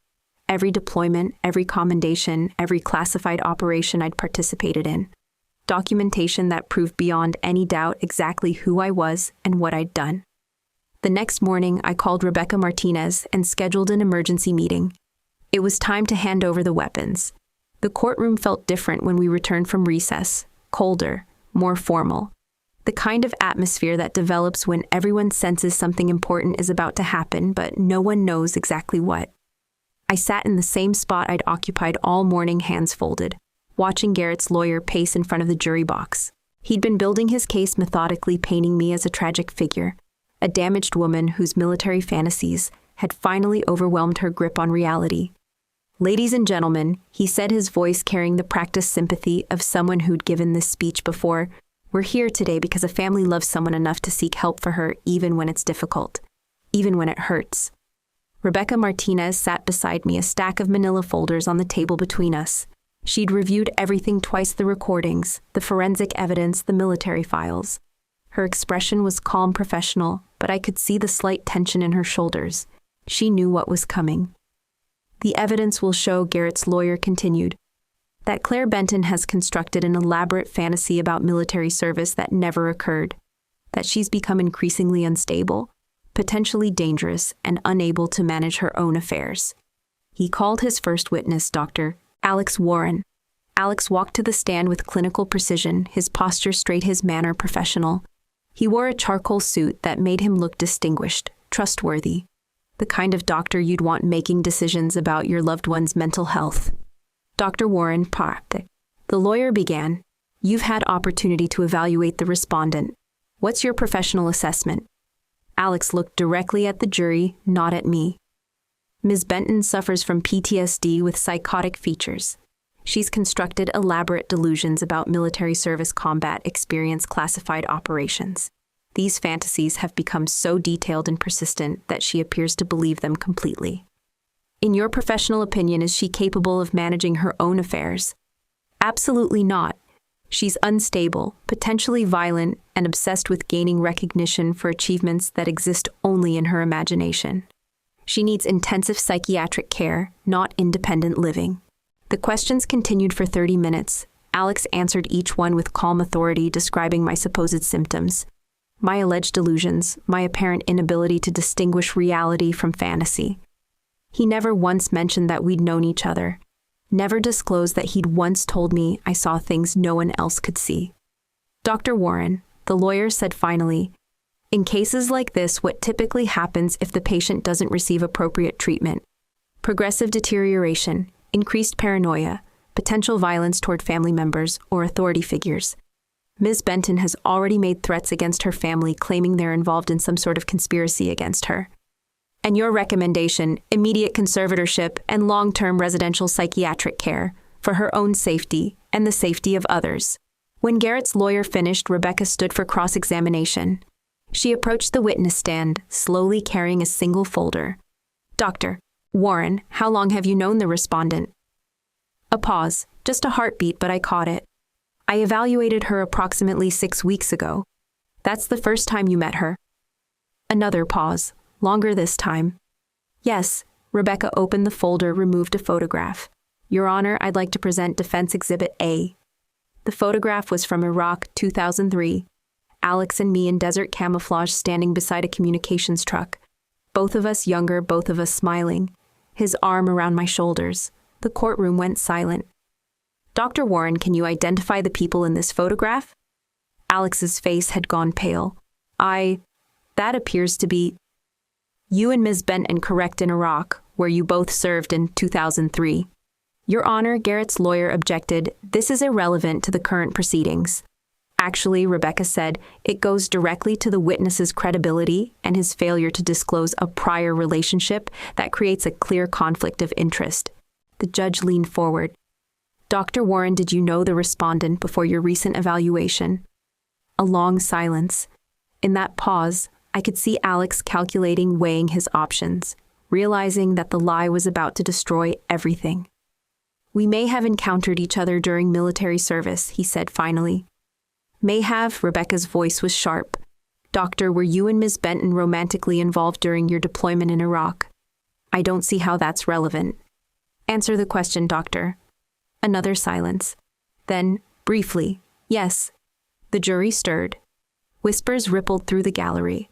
Every deployment, every commendation, every classified operation I'd participated in. Documentation that proved beyond any doubt exactly who I was and what I'd done. The next morning, I called Rebecca Martinez and scheduled an emergency meeting. It was time to hand over the weapons. The courtroom felt different when we returned from recess, colder, more formal. The kind of atmosphere that develops when everyone senses something important is about to happen, but no one knows exactly what. I sat in the same spot I'd occupied all morning, hands folded, watching Garrett's lawyer pace in front of the jury box. He'd been building his case methodically, painting me as a tragic figure, a damaged woman whose military fantasies had finally overwhelmed her grip on reality. Ladies and gentlemen, he said, his voice carrying the practiced sympathy of someone who'd given this speech before, we're here today because a family loves someone enough to seek help for her even when it's difficult, even when it hurts. Rebecca Martinez sat beside me, a stack of manila folders on the table between us. She'd reviewed everything twice, the recordings, the forensic evidence, the military files. Her expression was calm, professional, but I could see the slight tension in her shoulders. She knew what was coming. The evidence will show, Garrett's lawyer continued, that Claire Benton has constructed an elaborate fantasy about military service that never occurred, that she's become increasingly unstable, potentially dangerous, and unable to manage her own affairs. He called his first witness, Dr. Alex Warren. Alex walked to the stand with clinical precision, his posture straight, his manner professional. He wore a charcoal suit that made him look distinguished, trustworthy, the kind of doctor you'd want making decisions about your loved one's mental health. Dr. Warren Parte. The lawyer began. You've had opportunity to evaluate the respondent. What's your professional assessment? Alex looked directly at the jury, not at me. Ms. Benton suffers from PTSD with psychotic features. She's constructed elaborate delusions about military service combat experience classified operations. These fantasies have become so detailed and persistent that she appears to believe them completely. In your professional opinion, is she capable of managing her own affairs? Absolutely not. She's unstable, potentially violent, and obsessed with gaining recognition for achievements that exist only in her imagination. She needs intensive psychiatric care, not independent living. The questions continued for 30 minutes. Alex answered each one with calm authority, describing my supposed symptoms, my alleged delusions, my apparent inability to distinguish reality from fantasy. He never once mentioned that we'd known each other, never disclosed that he'd once told me I saw things no one else could see. Dr. Warren, the lawyer said finally, in cases like this, what typically happens if the patient doesn't receive appropriate treatment? Progressive deterioration, increased paranoia, potential violence toward family members or authority figures. Ms. Benton has already made threats against her family, claiming they're involved in some sort of conspiracy against her. And your recommendation, immediate conservatorship and long-term residential psychiatric care for her own safety and the safety of others. When Garrett's lawyer finished, Rebecca stood for cross-examination. She approached the witness stand, slowly carrying a single folder. Dr. Warren, how long have you known the respondent? A pause, just a heartbeat, but I caught it. I evaluated her approximately 6 weeks ago. That's the first time you met her. Another pause. Longer this time. Yes, Rebecca opened the folder, removed a photograph. Your Honor, I'd like to present Defense Exhibit A. The photograph was from Iraq, 2003. Alex and me in desert camouflage standing beside a communications truck. Both of us younger, both of us smiling. His arm around my shoulders. The courtroom went silent. Dr. Warren, can you identify the people in this photograph? Alex's face had gone pale. That appears to be... You and Ms. Benton, correct, in Iraq, where you both served in 2003. Your Honor, Garrett's lawyer objected, this is irrelevant to the current proceedings. Actually, Rebecca said, it goes directly to the witness's credibility and his failure to disclose a prior relationship that creates a clear conflict of interest. The judge leaned forward. Dr. Warren, did you know the respondent before your recent evaluation? A long silence. In that pause, I could see Alex calculating, weighing his options, realizing that the lie was about to destroy everything. We may have encountered each other during military service, he said finally. May have, Rebecca's voice was sharp. Doctor, were you and Ms. Benton romantically involved during your deployment in Iraq? I don't see how that's relevant. Answer the question, Doctor. Another silence. Then, briefly, yes. The jury stirred. Whispers rippled through the gallery.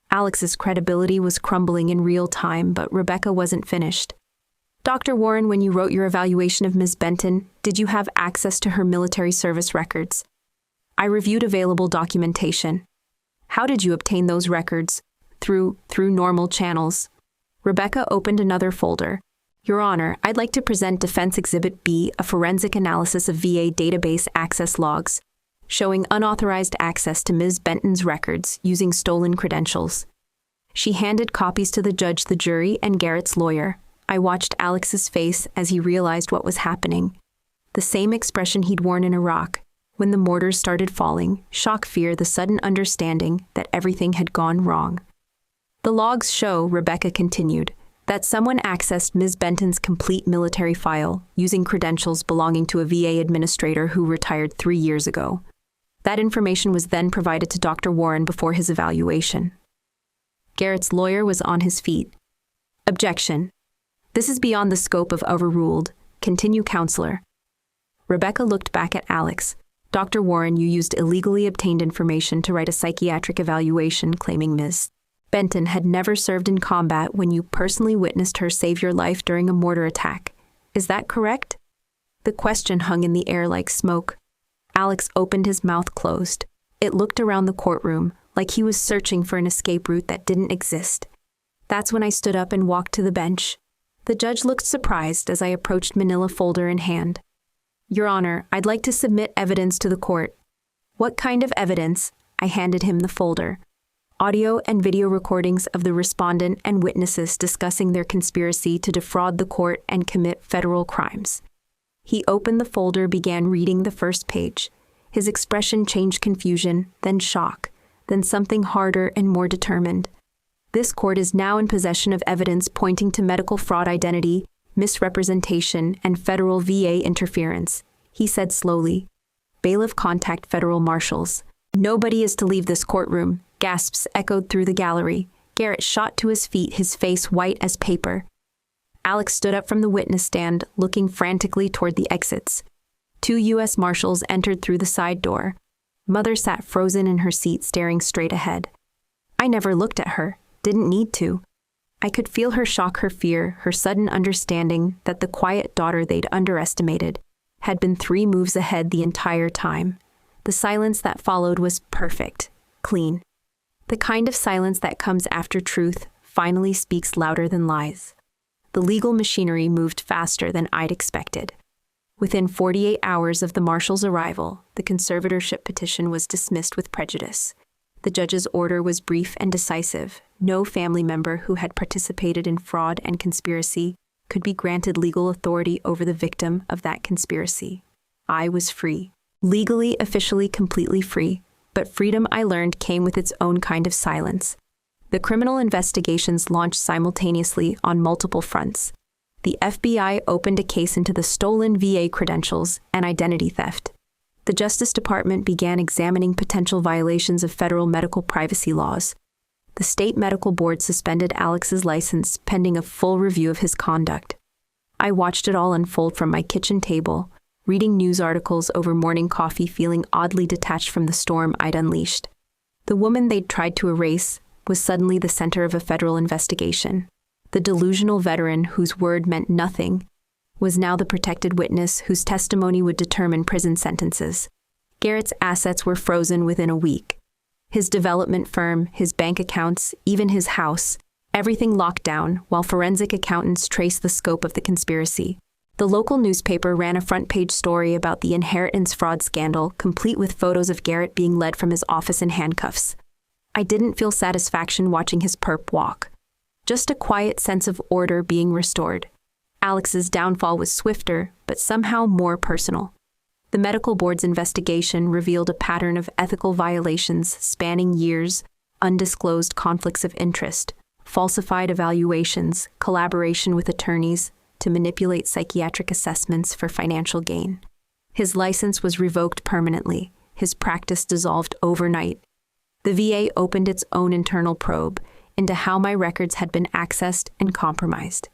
Alex's credibility was crumbling in real time, but Rebecca wasn't finished. Dr. Warren, when you wrote your evaluation of Ms. Benton, did you have access to her military service records? I reviewed available documentation. How did you obtain those records? Through normal channels. Rebecca opened another folder. Your Honor, I'd like to present Defense Exhibit B, a forensic analysis of VA database access logs, showing unauthorized access to Ms. Benton's records using stolen credentials. She handed copies to the judge, the jury, and Garrett's lawyer. I watched Alex's face as he realized what was happening. The same expression he'd worn in Iraq, when the mortars started falling, shock, fear, the sudden understanding that everything had gone wrong. The logs show, Rebecca continued, that someone accessed Ms. Benton's complete military file using credentials belonging to a VA administrator who retired 3 years ago. That information was then provided to Dr. Warren before his evaluation. Garrett's lawyer was on his feet. Objection. This is beyond the scope of overruled. Continue, counselor. Rebecca looked back at Alex. Dr. Warren, you used illegally obtained information to write a psychiatric evaluation claiming Ms. Benton had never served in combat when you personally witnessed her save your life during a mortar attack. Is that correct? The question hung in the air like smoke. Alex opened his mouth closed. It looked around the courtroom, like he was searching for an escape route that didn't exist. That's when I stood up and walked to the bench. The judge looked surprised as I approached manila folder in hand. Your Honor, I'd like to submit evidence to the court. What kind of evidence? I handed him the folder. Audio and video recordings of the respondent and witnesses discussing their conspiracy to defraud the court and commit federal crimes. He opened the folder, began reading the first page. His expression changed confusion, then shock, then something harder and more determined. This court is now in possession of evidence pointing to medical fraud, identity, misrepresentation, and federal VA interference, he said slowly. Bailiff, contact federal marshals. Nobody is to leave this courtroom, gasps echoed through the gallery. Garrett shot to his feet, his face white as paper. Alex stood up from the witness stand, looking frantically toward the exits. 2 U.S. Marshals entered through the side door. Mother sat frozen in her seat, staring straight ahead. I never looked at her, didn't need to. I could feel her shock, her fear, her sudden understanding that the quiet daughter they'd underestimated had been 3 moves ahead the entire time. The silence that followed was perfect, clean. The kind of silence that comes after truth finally speaks louder than lies. The legal machinery moved faster than I'd expected. Within 48 hours of the marshal's arrival, the conservatorship petition was dismissed with prejudice. The judge's order was brief and decisive. No family member who had participated in fraud and conspiracy could be granted legal authority over the victim of that conspiracy. I was free. Legally, officially, completely free. But freedom, I learned, came with its own kind of silence. The criminal investigations launched simultaneously on multiple fronts. The FBI opened a case into the stolen VA credentials and identity theft. The Justice Department began examining potential violations of federal medical privacy laws. The state medical board suspended Alex's license pending a full review of his conduct. I watched it all unfold from my kitchen table, reading news articles over morning coffee, feeling oddly detached from the storm I'd unleashed. The woman they'd tried to erase was suddenly the center of a federal investigation. The delusional veteran whose word meant nothing was now the protected witness whose testimony would determine prison sentences. Garrett's assets were frozen within a week. His development firm, his bank accounts, even his house, everything locked down while forensic accountants traced the scope of the conspiracy. The local newspaper ran a front-page story about the inheritance fraud scandal, complete with photos of Garrett being led from his office in handcuffs. I didn't feel satisfaction watching his perp walk. Just a quiet sense of order being restored. Alex's downfall was swifter, but somehow more personal. The medical board's investigation revealed a pattern of ethical violations spanning years, undisclosed conflicts of interest, falsified evaluations, collaboration with attorneys to manipulate psychiatric assessments for financial gain. His license was revoked permanently, his practice dissolved overnight. The VA opened its own internal probe into how my records had been accessed and compromised.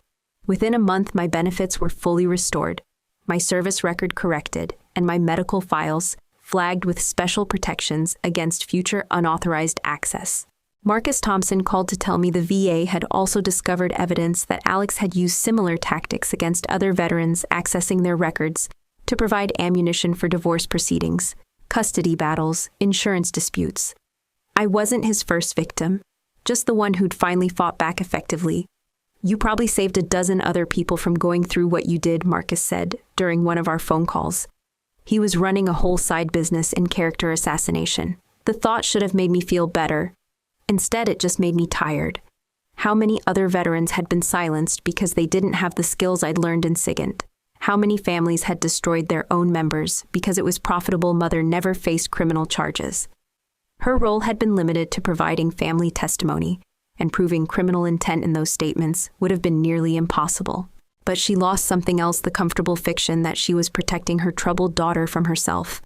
Within a month, my benefits were fully restored, my service record corrected, and my medical files flagged with special protections against future unauthorized access. Marcus Thompson called to tell me the VA had also discovered evidence that Alex had used similar tactics against other veterans accessing their records to provide ammunition for divorce proceedings, custody battles, insurance disputes. I wasn't his first victim, just the one who'd finally fought back effectively. You probably saved a dozen other people from going through what you did, Marcus said during one of our phone calls. He was running a whole side business in character assassination. The thought should have made me feel better. Instead, it just made me tired. How many other veterans had been silenced because they didn't have the skills I'd learned in SIGINT? How many families had destroyed their own members because it was profitable? Mother never faced criminal charges. Her role had been limited to providing family testimony, and proving criminal intent in those statements would have been nearly impossible. But she lost something else, the comfortable fiction that she was protecting her troubled daughter from herself.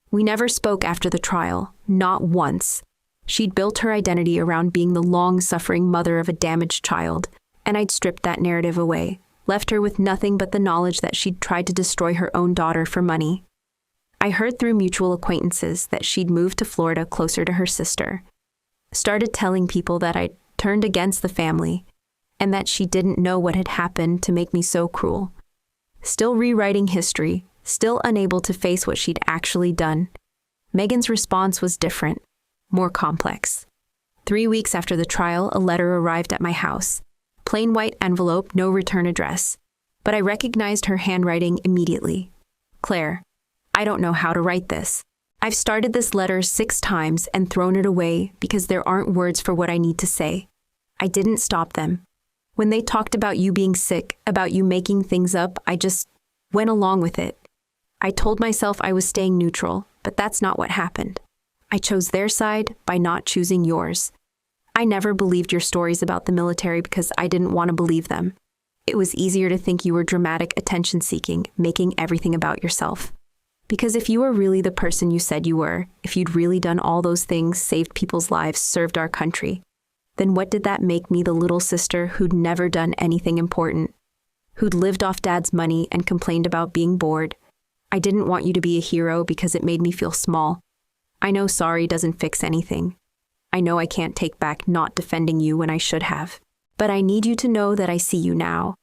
We never spoke after the trial, not once. She'd built her identity around being the long-suffering mother of a damaged child, and I'd stripped that narrative away, left her with nothing but the knowledge that she'd tried to destroy her own daughter for money. I heard through mutual acquaintances that she'd moved to Florida closer to her sister, started telling people that I'd turned against the family, and that she didn't know what had happened to make me so cruel. Still rewriting history, still unable to face what she'd actually done. Megan's response was different, more complex. 3 weeks after the trial, a letter arrived at my house. Plain white envelope, no return address. But I recognized her handwriting immediately. Claire, I don't know how to write this. I've started this letter 6 times and thrown it away because there aren't words for what I need to say. I didn't stop them. When they talked about you being sick, about you making things up, I just went along with it. I told myself I was staying neutral, but that's not what happened. I chose their side by not choosing yours. I never believed your stories about the military because I didn't want to believe them. It was easier to think you were dramatic attention-seeking, making everything about yourself. Because if you were really the person you said you were, if you'd really done all those things, saved people's lives, served our country, then what did that make me the little sister who'd never done anything important, who'd lived off Dad's money and complained about being bored? I didn't want you to be a hero because it made me feel small. I know sorry doesn't fix anything. I know I can't take back not defending you when I should have. But I need you to know that I see you now.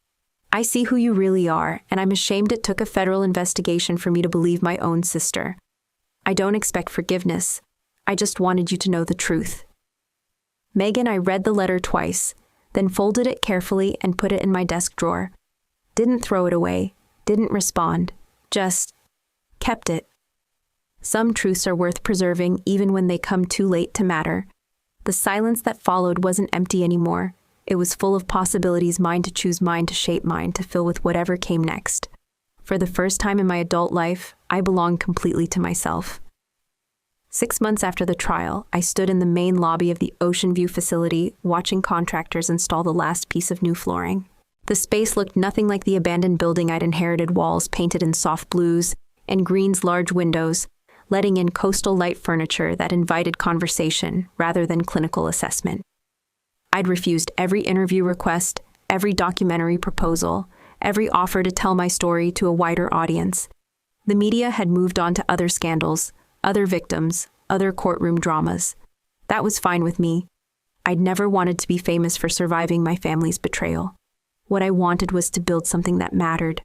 I see who you really are, and I'm ashamed it took a federal investigation for me to believe my own sister. I don't expect forgiveness. I just wanted you to know the truth. Megan, I read the letter twice, then folded it carefully and put it in my desk drawer. Didn't throw it away, didn't respond, just kept it. Some truths are worth preserving even when they come too late to matter. The silence that followed wasn't empty anymore. It was full of possibilities, mine to choose, mine to shape, mine to fill with whatever came next. For the first time in my adult life, I belonged completely to myself. 6 months after the trial, I stood in the main lobby of the Ocean View facility, watching contractors install the last piece of new flooring. The space looked nothing like the abandoned building I'd inherited, walls painted in soft blues and greens, large windows, letting in coastal light furniture that invited conversation rather than clinical assessment. I'd refused every interview request, every documentary proposal, every offer to tell my story to a wider audience. The media had moved on to other scandals, other victims, other courtroom dramas. That was fine with me. I'd never wanted to be famous for surviving my family's betrayal. What I wanted was to build something that mattered.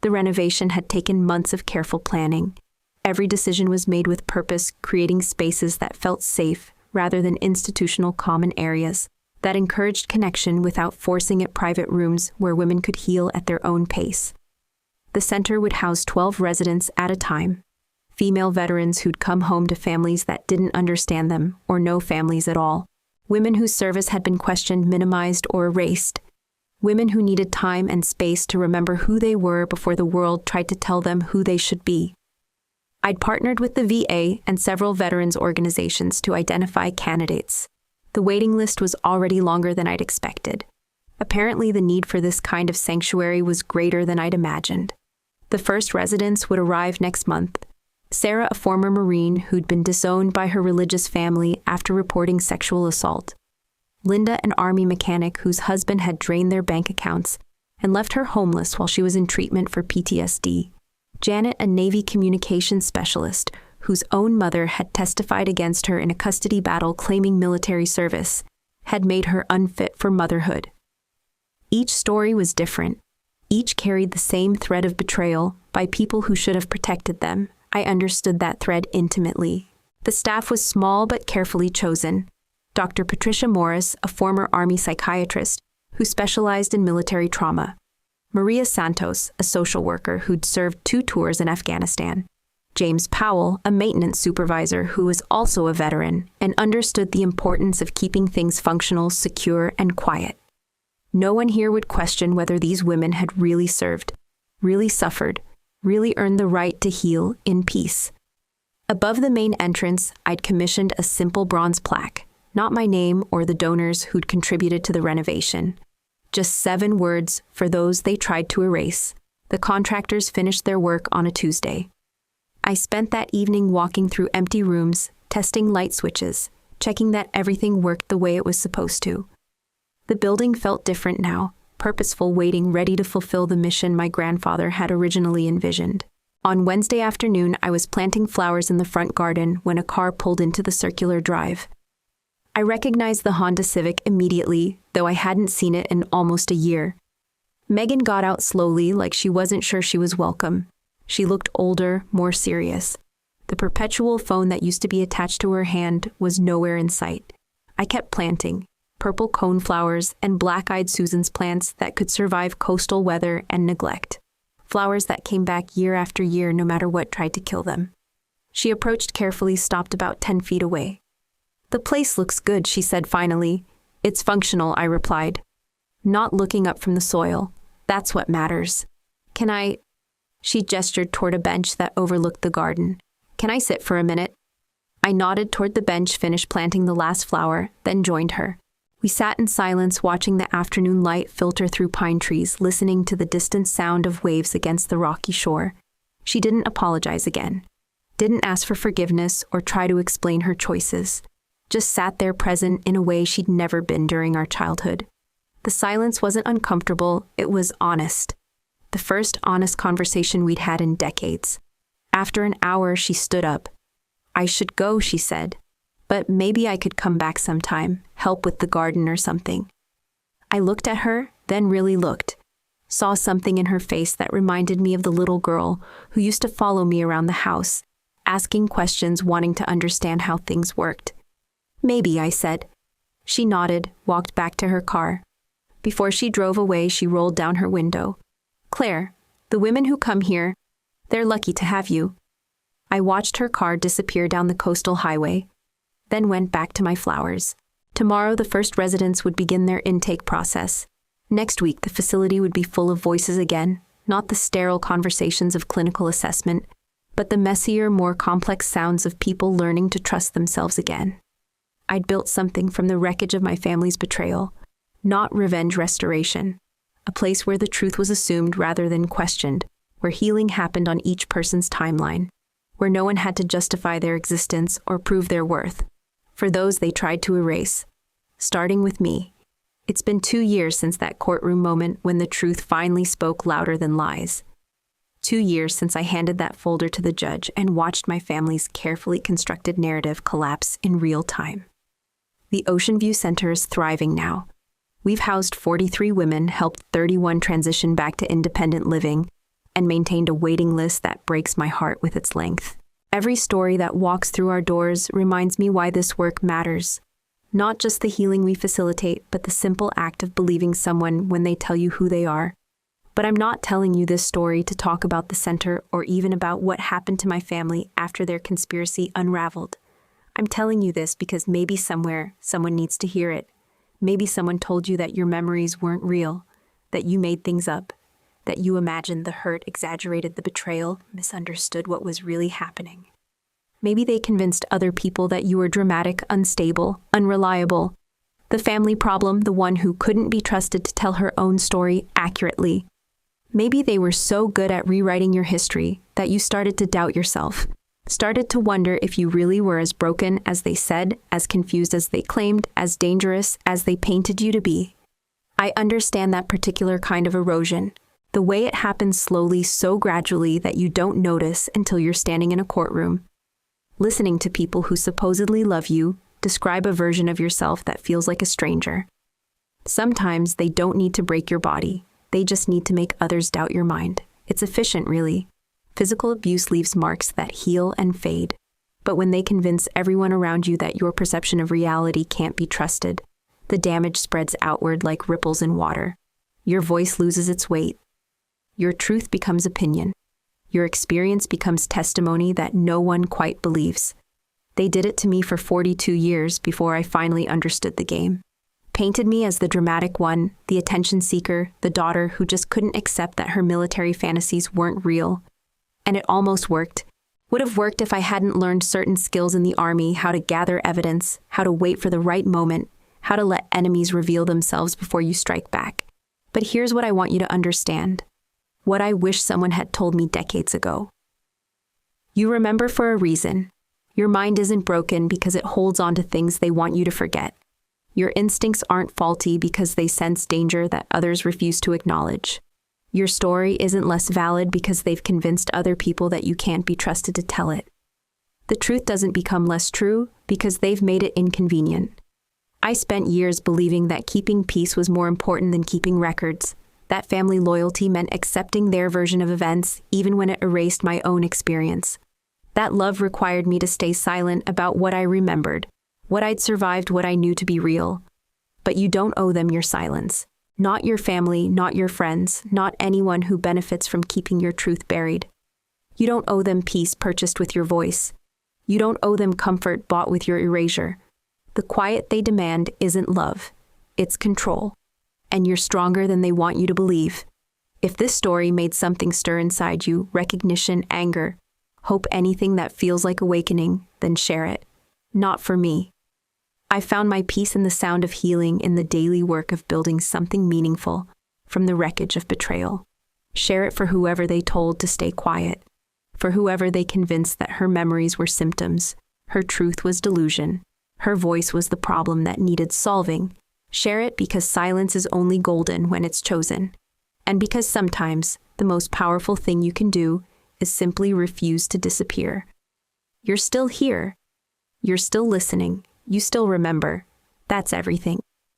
The renovation had taken months of careful planning. Every decision was made with purpose, creating spaces that felt safe rather than institutional common areas, that encouraged connection without forcing it, private rooms where women could heal at their own pace. The center would house 12 residents at a time, female veterans who'd come home to families that didn't understand them or no families at all, women whose service had been questioned, minimized, or erased, women who needed time and space to remember who they were before the world tried to tell them who they should be. I'd partnered with the VA and several veterans organizations to identify candidates. The waiting list was already longer than I'd expected. Apparently, the need for this kind of sanctuary was greater than I'd imagined. The first residents would arrive next month. Sarah, a former Marine who'd been disowned by her religious family after reporting sexual assault. Linda, an Army mechanic whose husband had drained their bank accounts and left her homeless while she was in treatment for PTSD. Janet, a Navy communications specialist whose own mother had testified against her in a custody battle claiming military service, had made her unfit for motherhood. Each story was different. Each carried the same thread of betrayal by people who should have protected them. I understood that thread intimately. The staff was small but carefully chosen. Dr. Patricia Morris, a former Army psychiatrist who specialized in military trauma. Maria Santos, a social worker who'd served 2 tours in Afghanistan. James Powell, a maintenance supervisor who was also a veteran and understood the importance of keeping things functional, secure, and quiet. No one here would question whether these women had really served, really suffered, really earned the right to heal in peace. Above the main entrance, I'd commissioned a simple bronze plaque, not my name or the donors who'd contributed to the renovation. Just 7 words for those they tried to erase. The contractors finished their work on a Tuesday. I spent that evening walking through empty rooms, testing light switches, checking that everything worked the way it was supposed to. The building felt different now, purposeful, waiting, ready to fulfill the mission my grandfather had originally envisioned. On Wednesday afternoon, I was planting flowers in the front garden when a car pulled into the circular drive. I recognized the Honda Civic immediately, though I hadn't seen it in almost a year. Megan got out slowly, like she wasn't sure she was welcome. She looked older, more serious. The perpetual phone that used to be attached to her hand was nowhere in sight. I kept planting purple coneflowers and black-eyed Susan's plants that could survive coastal weather and neglect. Flowers that came back year after year no matter what tried to kill them. She approached carefully, stopped about 10 feet away. "The place looks good," she said finally. "It's functional," I replied. Not looking up from the soil. "That's what matters." She gestured toward a bench that overlooked the garden. "Can I sit for a minute?" I nodded toward the bench, finished planting the last flower, then joined her. We sat in silence, watching the afternoon light filter through pine trees, listening to the distant sound of waves against the rocky shore. She didn't apologize again, didn't ask for forgiveness or try to explain her choices, just sat there present in a way she'd never been during our childhood. The silence wasn't uncomfortable, it was honest. The first honest conversation we'd had in decades. After an hour, she stood up. "I should go," she said, "but maybe I could come back sometime, help with the garden or something." I looked at her, then really looked. Saw something in her face that reminded me of the little girl who used to follow me around the house, asking questions, wanting to understand how things worked. "Maybe," I said. She nodded, walked back to her car. Before she drove away, she rolled down her window. "Claire, the women who come here, they're lucky to have you." I watched her car disappear down the coastal highway, then went back to my flowers. Tomorrow, the first residents would begin their intake process. Next week, the facility would be full of voices again, not the sterile conversations of clinical assessment, but the messier, more complex sounds of people learning to trust themselves again. I'd built something from the wreckage of my family's betrayal, not revenge restoration, a place where the truth was assumed rather than questioned, where healing happened on each person's timeline, where no one had to justify their existence or prove their worth, for those they tried to erase, starting with me. It's been 2 years since that courtroom moment when the truth finally spoke louder than lies. 2 years since I handed that folder to the judge and watched my family's carefully constructed narrative collapse in real time. The Ocean View Center is thriving now. We've housed 43 women, helped 31 transition back to independent living, and maintained a waiting list that breaks my heart with its length. Every story that walks through our doors reminds me why this work matters. Not just the healing we facilitate, but the simple act of believing someone when they tell you who they are. But I'm not telling you this story to talk about the center or even about what happened to my family after their conspiracy unraveled. I'm telling you this because maybe somewhere someone needs to hear it. Maybe someone told you that your memories weren't real, that you made things up, that you imagined the hurt, exaggerated the betrayal, misunderstood what was really happening. Maybe they convinced other people that you were dramatic, unstable, unreliable. The family problem, the one who couldn't be trusted to tell her own story accurately. Maybe they were so good at rewriting your history that you started to doubt yourself, started to wonder if you really were as broken as they said, as confused as they claimed, as dangerous as they painted you to be. I understand that particular kind of erosion, the way it happens slowly, so gradually that you don't notice until you're standing in a courtroom, listening to people who supposedly love you describe a version of yourself that feels like a stranger. Sometimes they don't need to break your body. They just need to make others doubt your mind. It's efficient, really. Physical abuse leaves marks that heal and fade. But when they convince everyone around you that your perception of reality can't be trusted, the damage spreads outward like ripples in water. Your voice loses its weight. Your truth becomes opinion. Your experience becomes testimony that no one quite believes. They did it to me for 42 years before I finally understood the game. Painted me as the dramatic one, the attention seeker, the daughter who just couldn't accept that her military fantasies weren't real. And it almost worked. Would have worked if I hadn't learned certain skills in the army, how to gather evidence, how to wait for the right moment, how to let enemies reveal themselves before you strike back. But here's what I want you to understand. What I wish someone had told me decades ago. You remember for a reason. Your mind isn't broken because it holds on to things they want you to forget. Your instincts aren't faulty because they sense danger that others refuse to acknowledge. Your story isn't less valid because they've convinced other people that you can't be trusted to tell it. The truth doesn't become less true because they've made it inconvenient. I spent years believing that keeping peace was more important than keeping records. That family loyalty meant accepting their version of events, even when it erased my own experience. That love required me to stay silent about what I remembered, what I'd survived, what I knew to be real. But you don't owe them your silence. Not your family, not your friends, not anyone who benefits from keeping your truth buried. You don't owe them peace purchased with your voice. You don't owe them comfort bought with your erasure. The quiet they demand isn't love, it's control. And you're stronger than they want you to believe. If this story made something stir inside you, recognition, anger, hope, anything that feels like awakening, then share it. Not for me. I found my peace in the sound of healing, in the daily work of building something meaningful from the wreckage of betrayal. Share it for whoever they told to stay quiet, for whoever they convinced that her memories were symptoms, her truth was delusion, her voice was the problem that needed solving. Share it because silence is only golden when it's chosen. And because sometimes the most powerful thing you can do is simply refuse to disappear. You're still here. You're still listening. You still remember. That's everything.